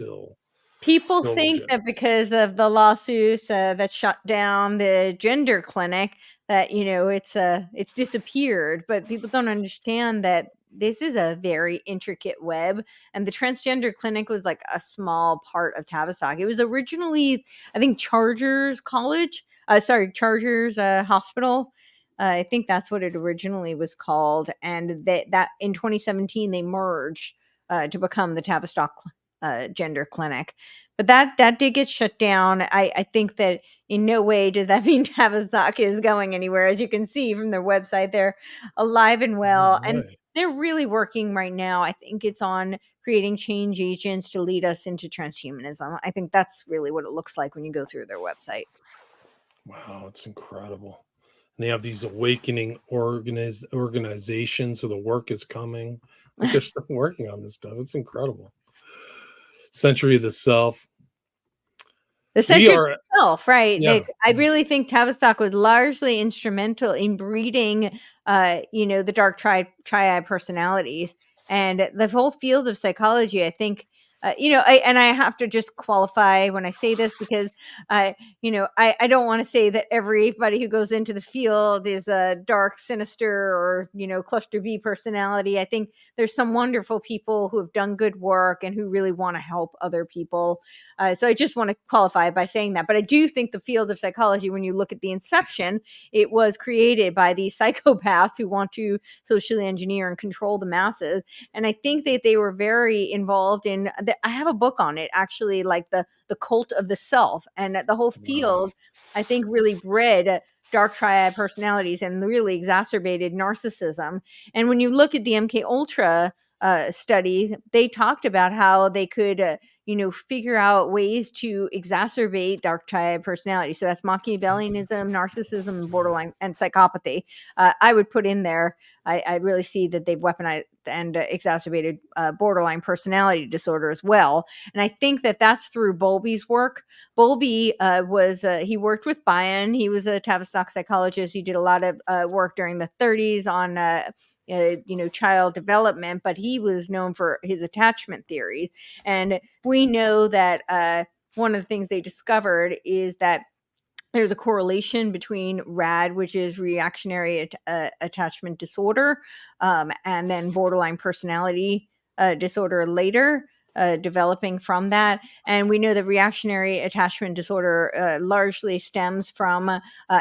People still think legit. that because of the lawsuits that shut down the gender clinic, that it's disappeared. But people don't understand that this is a very intricate web, and the transgender clinic was like a small part of Tavistock. It was originally, I think, Chargers College. Chargers Hospital. I think that's what it originally was called, and that in 2017 they merged to become the Tavistock gender clinic. But that did get shut down. I think that in no way does that mean Tavistock is going anywhere. As you can see from their website, they're alive and well, and Right. they're really working right now. I think it's on creating change agents to lead us into transhumanism. I think that's really what it looks like when you go through their website. Wow, it's incredible. And they have these awakening organizations, so the work is coming. Like they're still working on this stuff. It's incredible. Century of the Self. The We century are, itself, right? yeah, I really think Tavistock was largely instrumental in breeding, the dark triad personalities, and the whole field of psychology. I think, I have to just qualify when I say this because, I don't want to say that everybody who goes into the field is a dark, sinister, or cluster B personality. I think there's some wonderful people who have done good work and who really want to help other people. So I just want to qualify by saying that. But I do think the field of psychology, when you look at the inception, it was created by these psychopaths who want to socially engineer and control the masses. And I think that they were very involved in. I have a book on it, actually, like the cult of the self, and the whole wow. field, I think, really bred dark triad personalities and really exacerbated narcissism. And when you look at the MK Ultra studies, they talked about how they could figure out ways to exacerbate dark triad personality. So that's Machiavellianism, narcissism, and borderline and psychopathy. I would put in there. I really see that they've weaponized and exacerbated borderline personality disorder as well. And I think that that's through Bowlby's work. Bowlby he worked with Bion. He was a Tavistock psychologist. He did a lot of work during the 30s on child development, but he was known for his attachment theories. And we know that one of the things they discovered is that there's a correlation between RAD, which is reactionary attachment disorder, and then borderline personality disorder later. Developing from that. And we know that reactionary attachment disorder largely stems from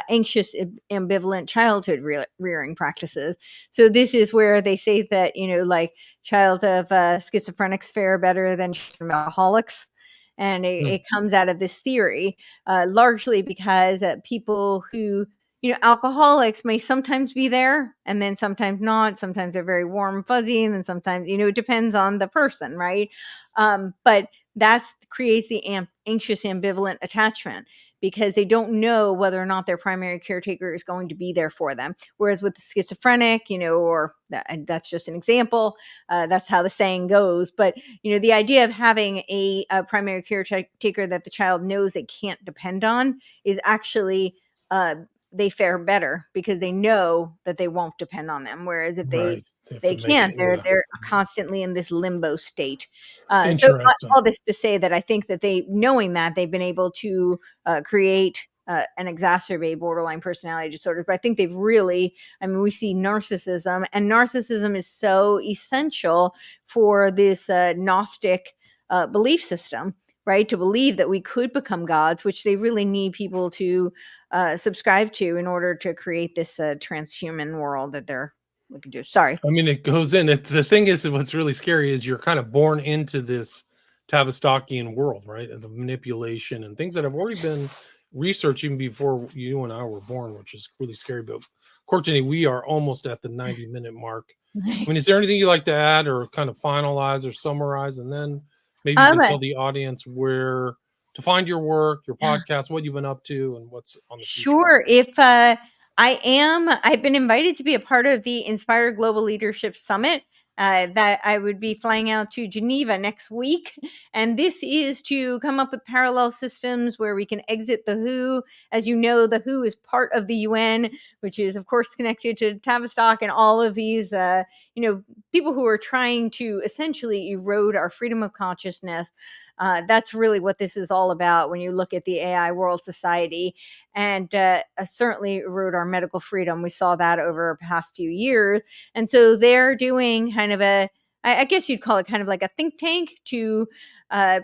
anxious, ambivalent childhood rearing practices. So, this is where they say that, like child of schizophrenics fare better than alcoholics. And Hmm. it comes out of this theory, largely because people who, alcoholics may sometimes be there and then sometimes not. Sometimes they're very warm, and fuzzy, and then sometimes, it depends on the person, right? But that creates the anxious, ambivalent attachment because they don't know whether or not their primary caretaker is going to be there for them. Whereas with the schizophrenic, and that's just an example. That's how the saying goes. But the idea of having a primary caretaker that the child knows they can't depend on is actually they fare better because they know that they won't depend on them. Whereas if Right. They have they to make can't, it. they're Yeah. they're constantly in this limbo state. So Interesting. all this to say that I think that knowing that, they've been able to create and exacerbate borderline personality disorders. But I think they've really, I mean, we see narcissism, and narcissism is so essential for this Gnostic belief system, right? To believe that we could become gods, which they really need people to subscribe to in order to create this transhuman world that they're looking to. Sorry. I mean, it goes in. The thing is, what's really scary is you're kind of born into this Tavistockian world, right? And the manipulation and things that have already been researched even before you and I were born, which is really scary. But Courtney, we are almost at the 90-minute mark. I mean, is there anything you'd like to add or kind of finalize or summarize? And then maybe you can tell the audience where to find your work, your podcast, what you've been up to, and what's on the future. Sure. If I've been invited to be a part of the Inspire Global Leadership Summit. That I would be flying out to Geneva next week. And this is to come up with parallel systems where we can exit the WHO. As you know, the WHO is part of the UN, which is, of course, connected to Tavistock and all of these, people who are trying to essentially erode our freedom of consciousness. That's really what this is all about when you look at the AI World Society, and certainly erode our medical freedom. We saw that over the past few years. And so they're doing kind of I guess you'd call it kind of like a think tank to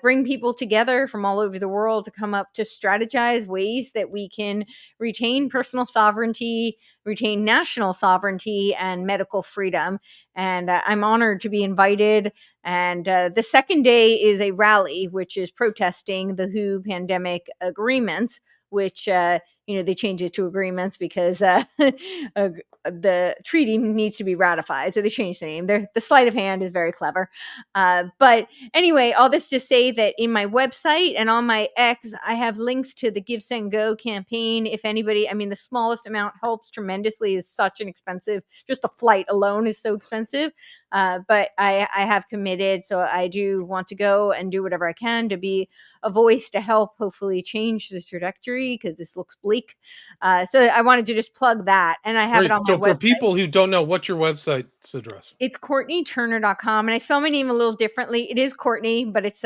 bring people together from all over the world to come up to strategize ways that we can retain personal sovereignty, retain national sovereignty, and medical freedom. And I'm honored to be invited. And the second day is a rally, which is protesting the WHO pandemic agreements, which they changed it to agreements because the treaty needs to be ratified, so they changed the name. The sleight of hand is very clever. But anyway, all this to say that in my website and on my X, I have links to the Give, Send, Go campaign. If anybody, I mean, the smallest amount helps tremendously. Is such an expensive, just the flight alone is so expensive. But I have committed, so I do want to go and do whatever I can to be a voice to help hopefully change the trajectory, because this looks bleak. So I wanted to just plug that, and I have it on my website. So for people who don't know, what's your website's address? It's CourtenayTurner.com, and I spell my name a little differently. It is Courtenay, but it's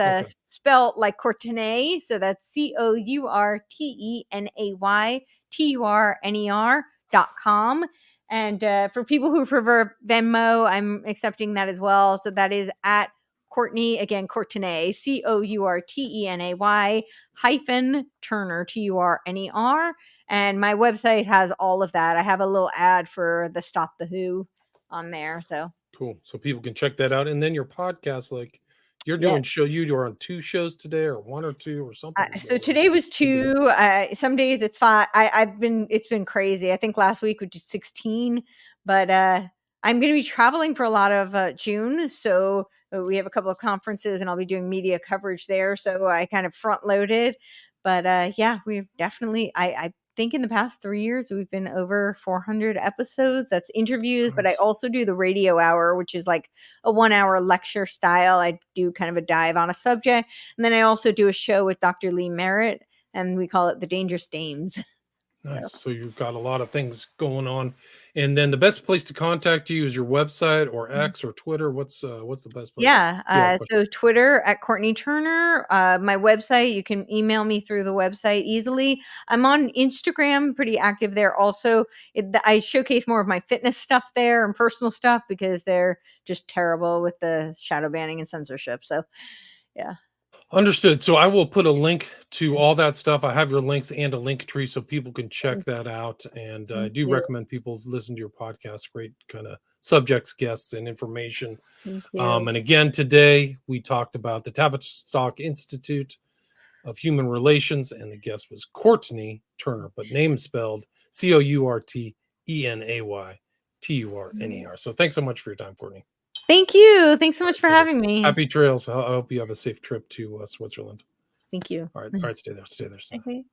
spelled like Courtenay, so that's CourtenayTurner.com. And for people who prefer Venmo, I'm accepting that as well. So that is at Courtenay, again, Courtenay, COURTENAY -Turner, TURNER. And my website has all of that. I have a little ad for the Stop the WHO on there. So cool. So people can check that out. And then your podcast, like you're doing you are on 2 shows today, or 1 or 2 or something. So today was 2. Some days it's 5. It's been crazy. I think last week we did 16, but I'm going to be traveling for a lot of June. So we have a couple of conferences, and I'll be doing media coverage there. So I kind of front loaded, but we've definitely, I think in the past 3 years, we've been over 400 episodes. That's interviews, nice. But I also do the radio hour, which is like a 1-hour lecture style. I do kind of a dive on a subject. And then I also do a show with Dr. Lee Merritt, and we call it The Dangerous Dames. Nice. So you've got a lot of things going on. And then the best place to contact you is your website or X or Twitter. What's the best place? So Twitter at Courtenay Turner. My website, you can email me through the website easily. I'm on Instagram, pretty active there also. I showcase more of my fitness stuff there and personal stuff, because they're just terrible with the shadow banning and censorship. So, yeah. Understood. So I will put a link to all that stuff. I have your links and a link tree so people can check that out. And I do recommend people listen to your podcast. Great kind of subjects, guests, and information. And again, today we talked about the Tavistock Institute of Human Relations, and the guest was Courtenay Turner, but name spelled COURTENAYTURNER. So thanks so much for your time, Courtenay. Thank you. Thanks so much for having me. Happy trails. I hope you have a safe trip to Switzerland. Thank you. All right. Stay there. Okay.